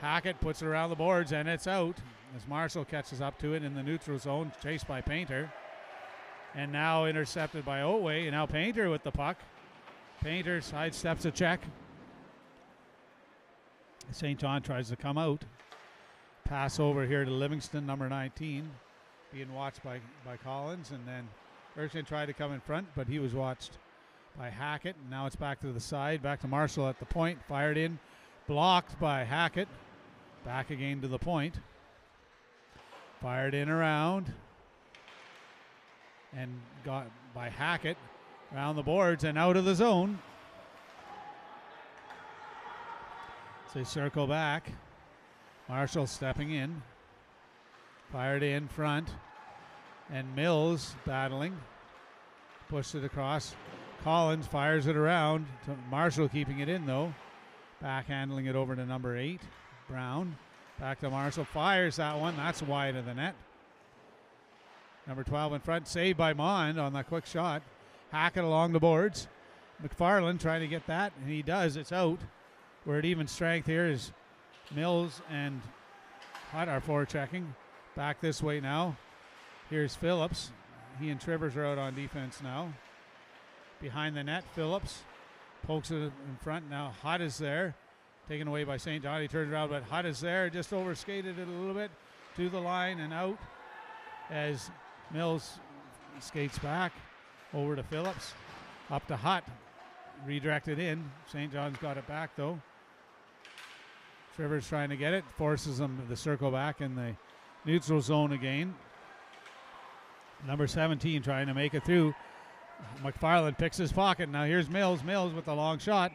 Hackett puts it around the boards, and it's out as Marshall catches up to it in the neutral zone, chased by Painter. And now intercepted by Otway, and now Painter with the puck. Painter sidesteps a check. St. John tries to come out. Pass over here to Livingston, number 19, being watched by Collins. And then Erskine tried to come in front, but he was watched by Hackett. And now it's back to the side, back to Marshall at the point. Fired in, blocked by Hackett. Back again to the point. Fired in around. And got by Hackett around the boards and out of the zone. So they circle back. Marshall stepping in. Fired in front. And Mills battling. Pushed it across. Collins fires it around. To Marshall keeping it in, though. Backhandling it over to number 8. Brown. Back to Marshall. Fires that one. That's wide of the net. Number 12 in front. Saved by Mond on that quick shot. Hackett along the boards. McFarland trying to get that, and he does. It's out. We're at even strength here is Mills and Hutt are forechecking. Back this way now. Here's Phillips. He and Trivers are out on defense now. Behind the net, Phillips pokes it in front. Now Hutt is there. Taken away by St. John. He turns around, but Hutt is there. Just overskated it a little bit to the line and out as Mills skates back over to Phillips. Up to Hutt. Redirected in. St. John's got it back, though. Trivers trying to get it. Forces them to circle back in the neutral zone again. Number 17 trying to make it through. McFarland picks his pocket. Now here's Mills. Mills with the long shot.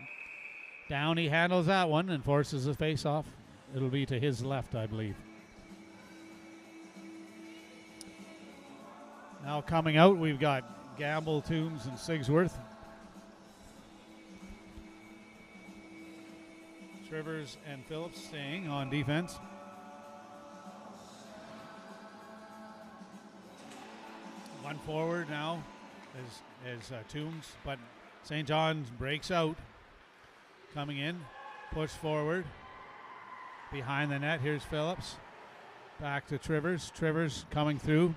Down he handles that one and forces a face-off. It'll be to his left, I believe. Now coming out, we've got Gamble, Toombs, and Sigsworth. Trivers and Phillips staying on defense. One forward now is Toombs, but St. John's breaks out. Coming in, push forward. Behind the net, here's Phillips. Back to Trivers. Trivers coming through.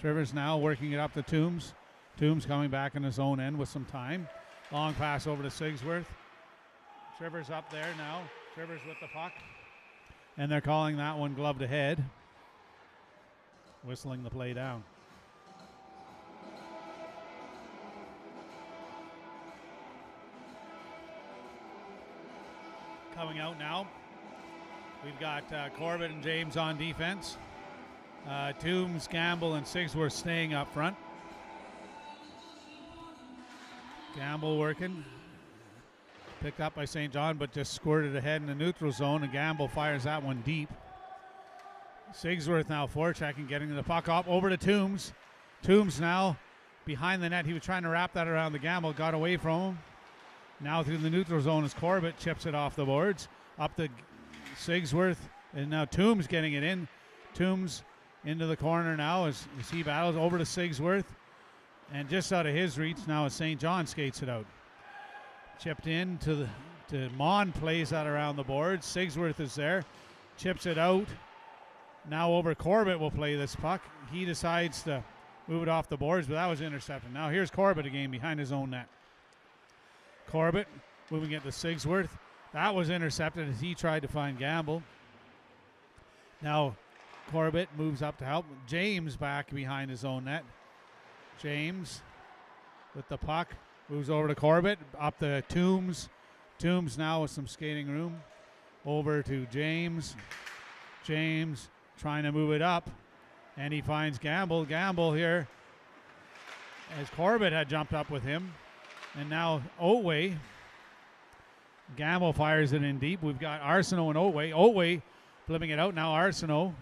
Trivers now working it up to Toombs. Toombs coming back in his own end with some time. Long pass over to Sigsworth. Trivers up there now. Trivers with the puck. And they're calling that one gloved ahead. Whistling the play down. Coming out now. We've got Corbett and James on defense. Toombs, Gamble, and Sigsworth staying up front. Gamble working. Picked up by St. John, but just squirted ahead in the neutral zone, and Gamble fires that one deep. Sigsworth now forechecking, getting the puck up over to Toombs. Toombs now behind the net. He was trying to wrap that around the Gamble, got away from him. Now through the neutral zone as Corbett chips it off the boards. Up to Sigsworth, and now Toombs getting it in. Toombs into the corner now as he battles over to Sigsworth. And just out of his reach now as St. John skates it out. Chipped in to Mond, plays that around the boards. Sigsworth is there, chips it out. Now over Corbett will play this puck. He decides to move it off the boards, but that was intercepted. Now here's Corbett again behind his own net. Corbett moving it to Sigsworth. That was intercepted as he tried to find Gamble. Now Corbett moves up to help. James back behind his own net. James with the puck. Moves over to Corbett, up to Toombs. Toombs now with some skating room. Over to James. James trying to move it up. And he finds Gamble. Gamble here as Corbett had jumped up with him. And now Otway. Gamble fires it in deep. We've got Arsenault and Otway. Otway flipping it out. Now Arsenault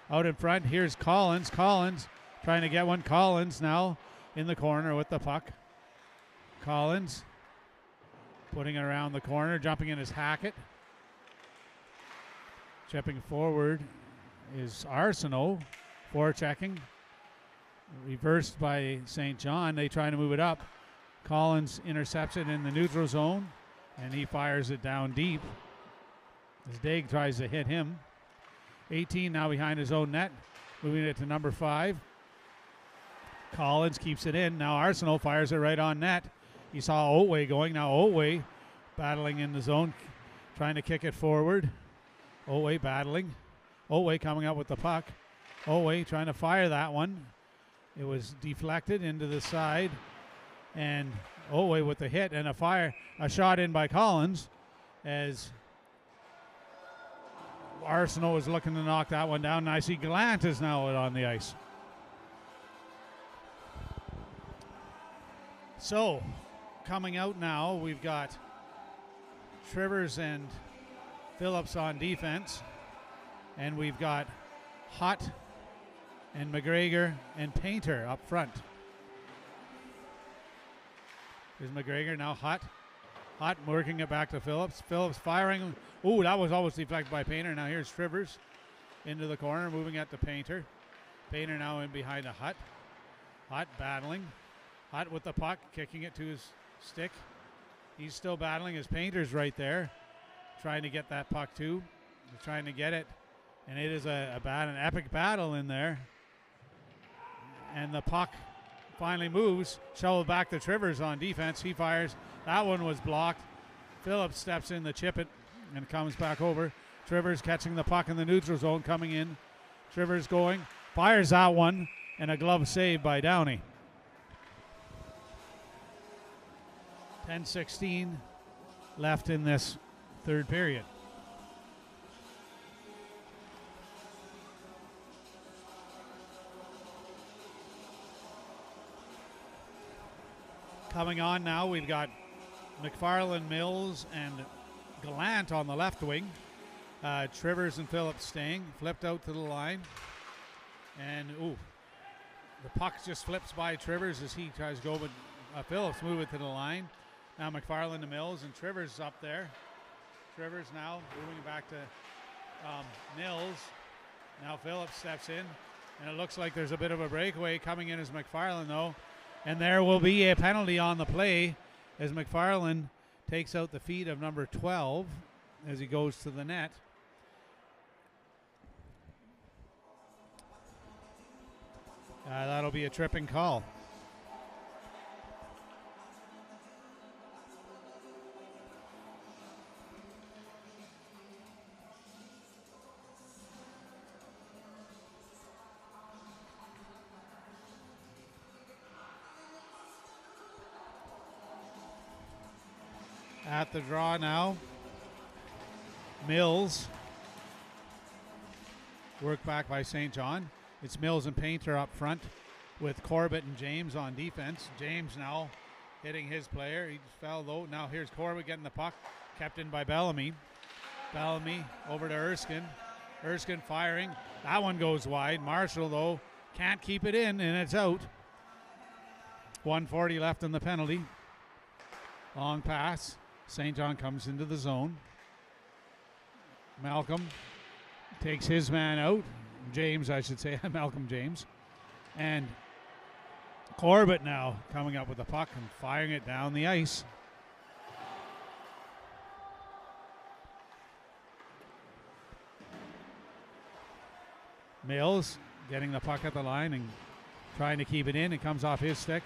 out in front. Here's Collins. Collins trying to get one. Collins now in the corner with the puck. Collins putting it around the corner, jumping in is Hackett. Chipping forward is Arsenault, forechecking. Reversed by St. John. They try to move it up. Collins intercepts it in the neutral zone, and he fires it down deep as Daig tries to hit him. 18 now behind his own net, moving it to number 5. Collins keeps it in. Now Arsenault fires it right on net. You saw Otway going. Now Otway battling in the zone, trying to kick it forward. Otway battling. Otway coming up with the puck. Otway trying to fire that one. It was deflected into the side. And Otway with the hit and a shot in by Collins as Arsenault is looking to knock that one down. And I see Gallant is now out on the ice. So, coming out now, we've got Trivers and Phillips on defense. And we've got Hutt and McGregor and Painter up front. There's McGregor, now Hutt. Hutt working it back to Phillips. Phillips firing. Ooh, that was almost deflected by Painter. Now here's Trivers into the corner, moving it to Painter. Painter now in behind a Hutt. Hutt battling. Hutt with the puck, kicking it to his stick. He's still battling. His Painter's right there, trying to get that puck too. He's trying to get it, and it is an epic battle in there. And the puck finally moves, shoveled back to Trivers on defense. He fires. That one was blocked. Phillips steps in to chip it and comes back over. Trivers catching the puck in the neutral zone, coming in. Trivers going, fires that one, and a glove save by Downey. 10:16 left in this third period. Coming on now, we've got McFarland, Mills, and Gallant on the left wing. Trivers and Phillips staying, flipped out to the line. And, the puck just flips by Trivers as he tries to go, but Phillips move it to the line. Now McFarland to Mills, and Trivers up there. Trivers now moving it back to Mills. Now Phillips steps in, and it looks like there's a bit of a breakaway coming in as McFarland, though. And there will be a penalty on the play as McFarland takes out the feet of number 12 as he goes to the net. That'll be a tripping call. At the draw now, Mills. Work back by St. John. It's Mills and Painter up front with Corbett and James on defense. James now hitting his player. He just fell low. Now here's Corbett getting the puck, kept in by Bellamy. Bellamy over to Erskine. Erskine firing. That one goes wide. Marshall, though, can't keep it in, and it's out. 1:40 left in the penalty. Long pass. St. John comes into the zone. Malcolm takes his man out. James, I should say, Malcolm James. And Corbett now coming up with the puck and firing it down the ice. Mills getting the puck at the line and trying to keep it in. It comes off his stick.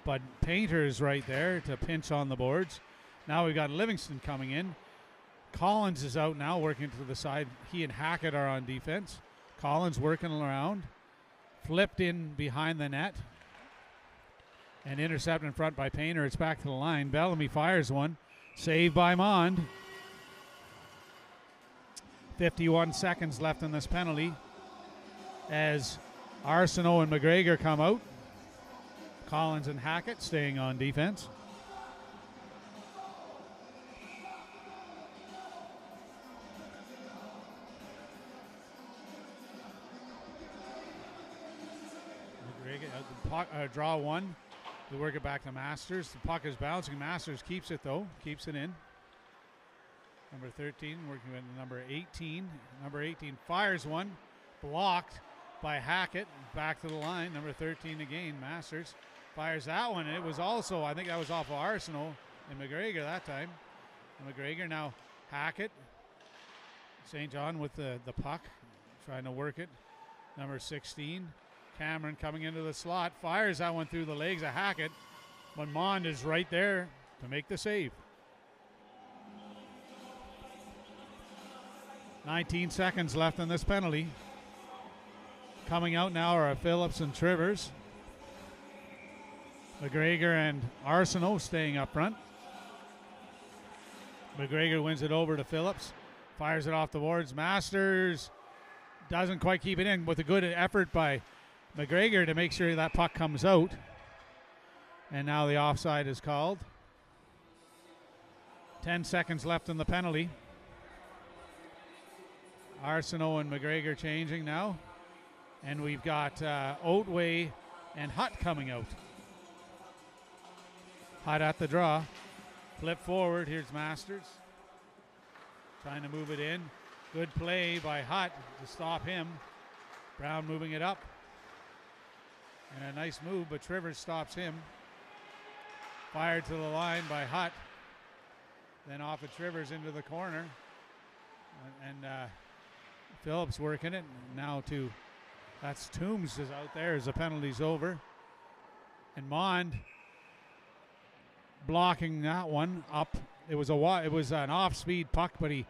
But Painter is right there to pinch on the boards. Now we've got Livingston coming in. Collins is out now, working to the side. He and Hackett are on defense. Collins working around. Flipped in behind the net. And intercepted in front by Painter. It's back to the line. Bellamy fires one. Saved by Mond. 51 seconds left in this penalty as Arsenault and McGregor come out. Collins and Hackett staying on defense. McGregor, draw one. They work it back to Masters. The puck is bouncing. Masters keeps it though. Keeps it in. Number 13 working with number 18. Number 18 fires one. Blocked by Hackett. Back to the line. Number 13 again. Masters fires that one. And it was also, I think that was off of Arsenault and McGregor that time. And McGregor now Hackett. St. John with the puck. Trying to work it. Number 16. Cameron coming into the slot. Fires that one through the legs of Hackett. But Mond is right there to make the save. 19 seconds left in this penalty. Coming out now are Phillips and Trivers. McGregor and Arsenault staying up front. McGregor wins it over to Phillips. Fires it off the boards. Masters doesn't quite keep it in with a good effort by McGregor to make sure that puck comes out. And now the offside is called. 10 seconds left in the penalty. Arsenault and McGregor changing now. And we've got Oatway and Hutt coming out. Hutt at the draw. Flip forward. Here's Masters. Trying to move it in. Good play by Hutt to stop him. Brown moving it up. And a nice move, but Trivers stops him. Fired to the line by Hutt. Then off of Trivers into the corner. And Phillips working it. Now that's Toombs is out there as the penalty's over. And Mond blocking that one up. It was an off-speed puck, but he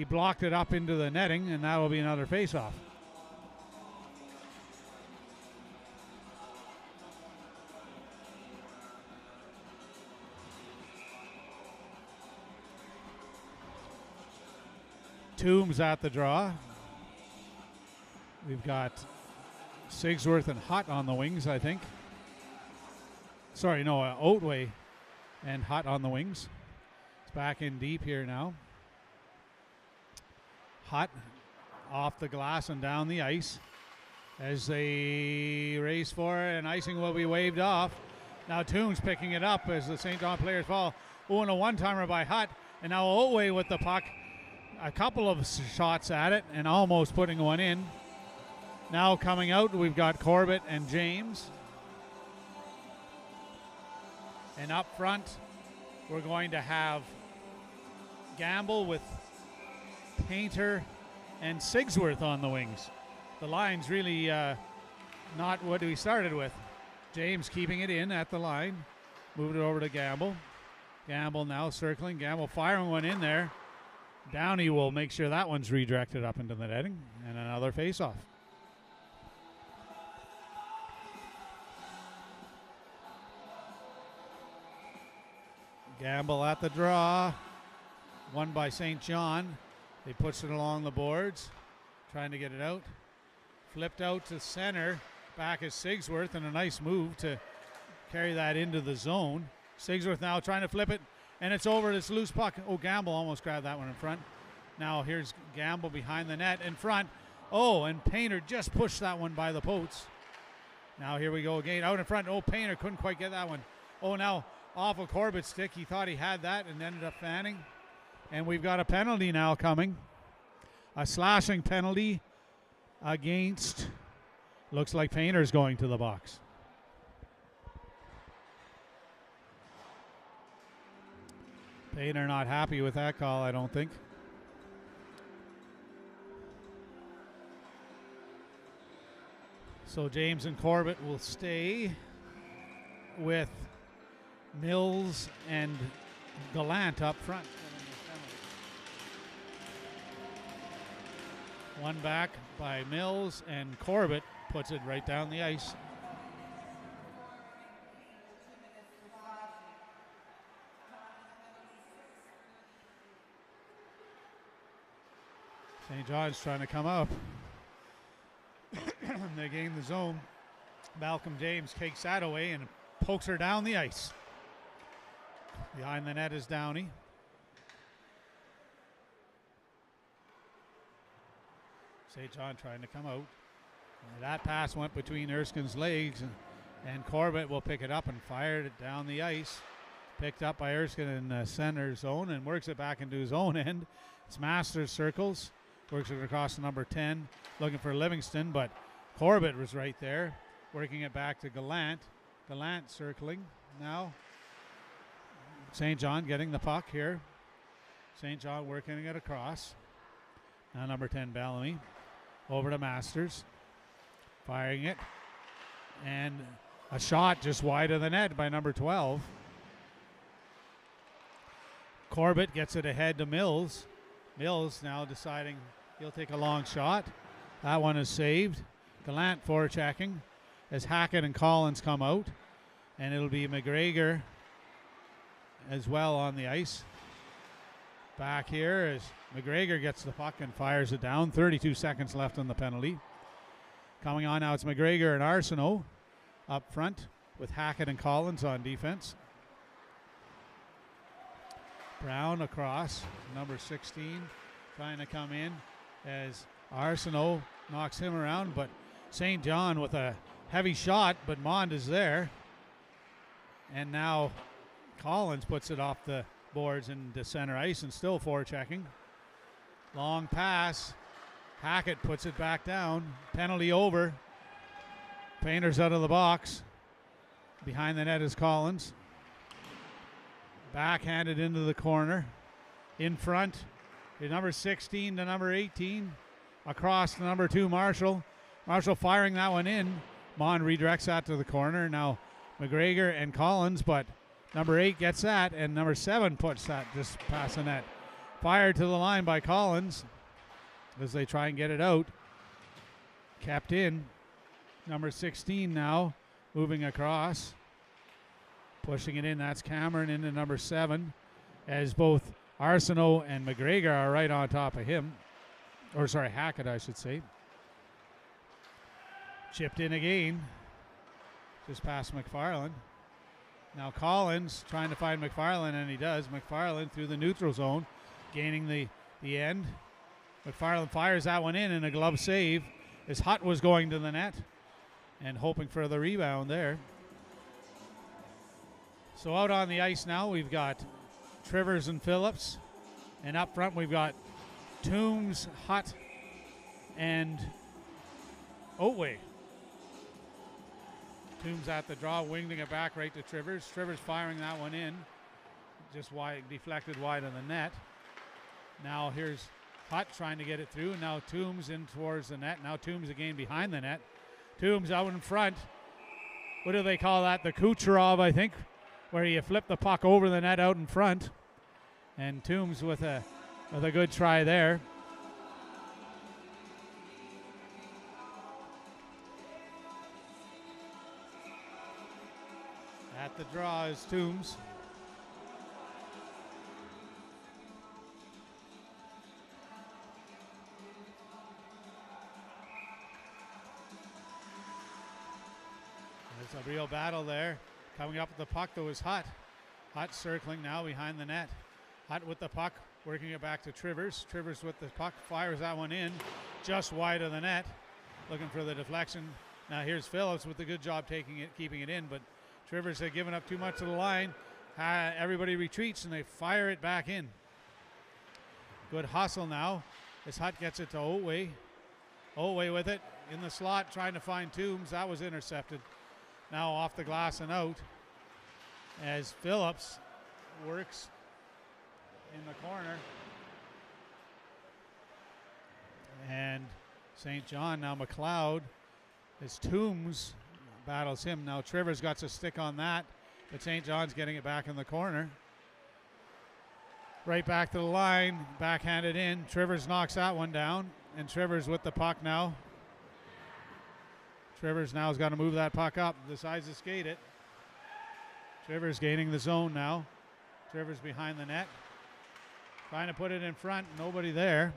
blocked it up into the netting, and that will be another face-off. Toombs at the draw. We've got Sigsworth and Hutt on the wings, I think. Sorry, no, Oatway and Hutt on the wings. It's back in deep here now. Hutt off the glass and down the ice as they race for it, and icing will be waved off. Now Toombs picking it up as the St. John players fall. Oh, and a one-timer by Hutt, and now Oatway with the puck. A couple of shots at it and almost putting one in. Now coming out, we've got Corbett and James. And up front, we're going to have Gamble with Painter and Sigsworth on the wings. The line's really not what we started with. James keeping it in at the line. Moved it over to Gamble. Gamble now circling. Gamble firing one in there. Downey will make sure that one's redirected up into the netting. And another face-off. Gamble at the draw. Won by St. John. They push it along the boards. Trying to get it out. Flipped out to center. Back is Sigsworth, and a nice move to carry that into the zone. Sigsworth now trying to flip it. And it's over this loose puck. Oh, Gamble almost grabbed that one in front. Now here's Gamble behind the net in front. Oh, and Painter just pushed that one by the posts. Now here we go again. Out in front. Oh, Painter couldn't quite get that one. Oh, now off of Corbett's stick. He thought he had that and ended up fanning. And we've got a penalty now coming. A slashing penalty against, looks like Painter's going to the box. Painter not happy with that call, I don't think. So James and Corbett will stay with Mills and Gallant up front. One back by Mills, and Corbett puts it right down the ice. St. John's trying to come up. They gain the zone. Malcolm James takes that away and pokes her down the ice. Behind the net is Downey. St. John trying to come out. And that pass went between Erskine's legs, And Corbett will pick it up and fire it down the ice. Picked up by Erskine in the center zone and works it back into his own end. It's Masters circles. Works it across to number 10. Looking for Livingston, but Corbett was right there. Working it back to Gallant. Gallant circling now. St. John getting the puck here. St. John working it across. Now number 10, Bellamy. Over to Masters. Firing it. And a shot just wide of the net by number 12. Corbett gets it ahead to Mills. Mills now deciding he'll take a long shot. That one is saved. Gallant forechecking as Hackett and Collins come out. And it'll be McGregor as well on the ice. Back here as McGregor gets the puck and fires it down. 32 seconds left on the penalty. Coming on now, it's McGregor and Arsenault up front with Hackett and Collins on defense. Brown across, number 16, trying to come in as Arsenault knocks him around, but St. John with a heavy shot, but Mond is there. And now Collins puts it off the boards into center ice and still forechecking. Long pass. Hackett puts it back down. Penalty over. Painter's out of the box. Behind the net is Collins. Backhanded into the corner. In front, number 16 to number 18. Across to number 2, Marshall. Marshall firing that one in. Mond redirects that to the corner. Now McGregor and Collins, but number 8 gets that, and number 7 puts that just past the net. Fired to the line by Collins as they try and get it out. Kept in. Number 16 now moving across. Pushing it in, that's Cameron into number 7 as both Arsenault and McGregor are right on top of him. Or sorry, Hackett I should say. Chipped in again. Just past McFarland. Now Collins trying to find McFarland, and he does. McFarland through the neutral zone, gaining the end. McFarland fires that one in, and a glove save as Hutt was going to the net and hoping for the rebound there. So out on the ice now, we've got Trivers and Phillips. And up front, we've got Toombs, Hutt, and Otway. Toombs at the draw, winging it back right to Trivers. Trivers firing that one in. Just wide, deflected wide of the net. Now here's Hutt trying to get it through. Now Toombs in towards the net. Now Toombs again behind the net. Toombs out in front. What do they call that? The Kucherov, I think, where you flip the puck over the net out in front. And Toombs with a good try there. At the draw is Toombs. There's a real battle there. Coming up with the puck, though, is Hutt. Hutt circling now behind the net. Hutt with the puck, working it back to Trivers. Trivers with the puck, fires that one in, just wide of the net. Looking for the deflection. Now here's Phillips with a good job taking it, keeping it in, but Trivers had given up too much to the line. Everybody retreats and they fire it back in. Good hustle now as Hutt gets it to Otway. Otway with it in the slot, trying to find Toombs. That was intercepted. Now off the glass and out as Phillips works in the corner. And St. John, now McLeod, as Toombs battles him. Now Trivers got a stick on that, but St. John's getting it back in the corner. Right back to the line, backhanded in. Trivers knocks that one down, and Trivers with the puck now. Trivers now has got to move that puck up, decides to skate it. Trivers gaining the zone now. Trivers behind the net. Trying to put it in front, nobody there.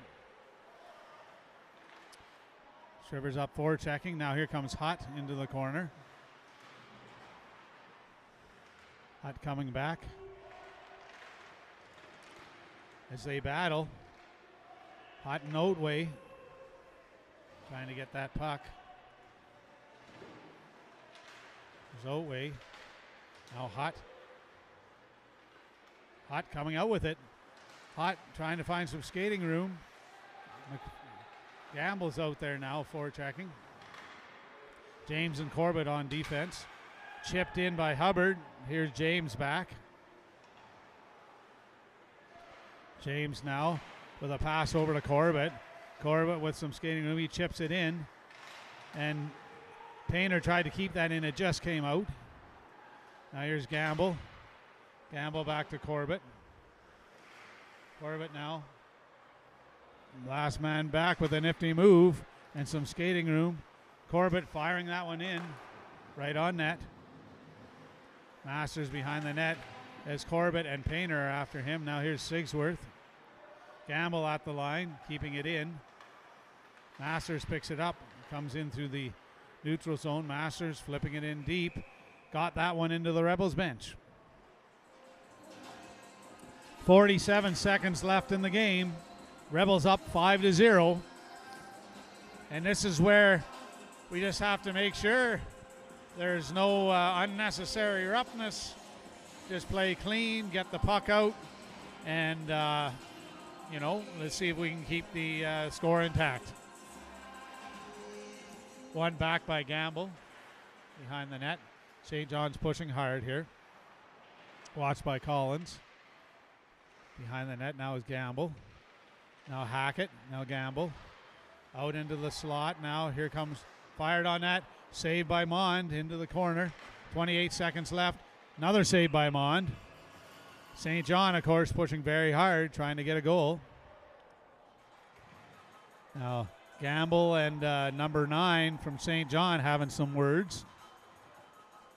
Trivers up forward checking. Now here comes Hutt into the corner. Hutt coming back as they battle. Hutt and Otway trying to get that puck. Zoe. Now Hut. Hut coming out with it. Hut trying to find some skating room. Gamble's out there now forechecking. James and Corbett on defense. Chipped in by Hubbard. Here's James back. James now with a pass over to Corbett. Corbett with some skating room. He chips it in. And Painter tried to keep that in. It just came out. Now here's Gamble. Gamble back to Corbett. Corbett now. Last man back with a nifty move and some skating room. Corbett firing that one in. Right on net. Masters behind the net as Corbett and Painter are after him. Now here's Sigsworth. Gamble at the line, keeping it in. Masters picks it up. Comes in through the neutral zone. Masters flipping it in deep. Got that one into the Rebels bench. 47 seconds left in the game. Rebels up 5-0. And this is where we just have to make sure there's no unnecessary roughness. Just play clean, get the puck out, and, let's see if we can keep the score intact. One back by Gamble behind the net. St. John's pushing hard here. Watched by Collins. Behind the net now is Gamble. Now Hackett. Now Gamble. Out into the slot. Now here comes fired on that. Saved by Mond into the corner. 28 seconds left. Another save by Mond. St. John, of course, pushing very hard, trying to get a goal. Now Gamble and number 9 from St. John having some words.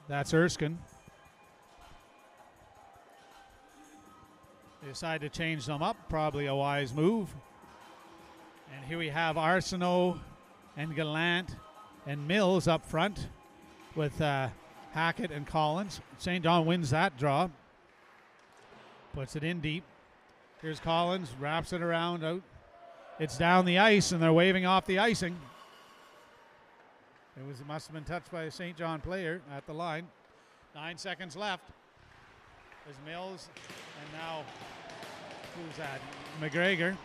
That's Erskine. They decide to change them up, probably a wise move. And here we have Arsenault and Gallant and Mills up front with Hackett and Collins. St. John wins that draw. Puts it in deep. Here's Collins, wraps it around out. It's down the ice, and they're waving off the icing. It must have been touched by a St. John player at the line. 9 seconds left. There's Mills, and now, who's that? McGregor.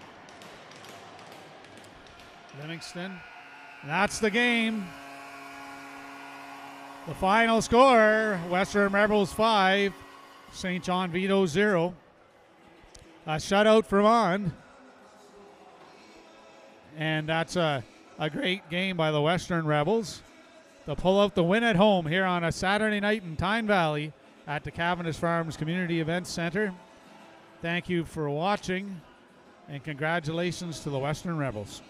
Livingston. That's the game. The final score, Western Rebels 5, St. John Vitos 0. A shutout for Mond. And that's a great game by the Western Rebels to pull out the win at home here on a Saturday night in Tyne Valley at the Cavendish Farms Community Events Center. Thank you for watching, and congratulations to the Western Rebels.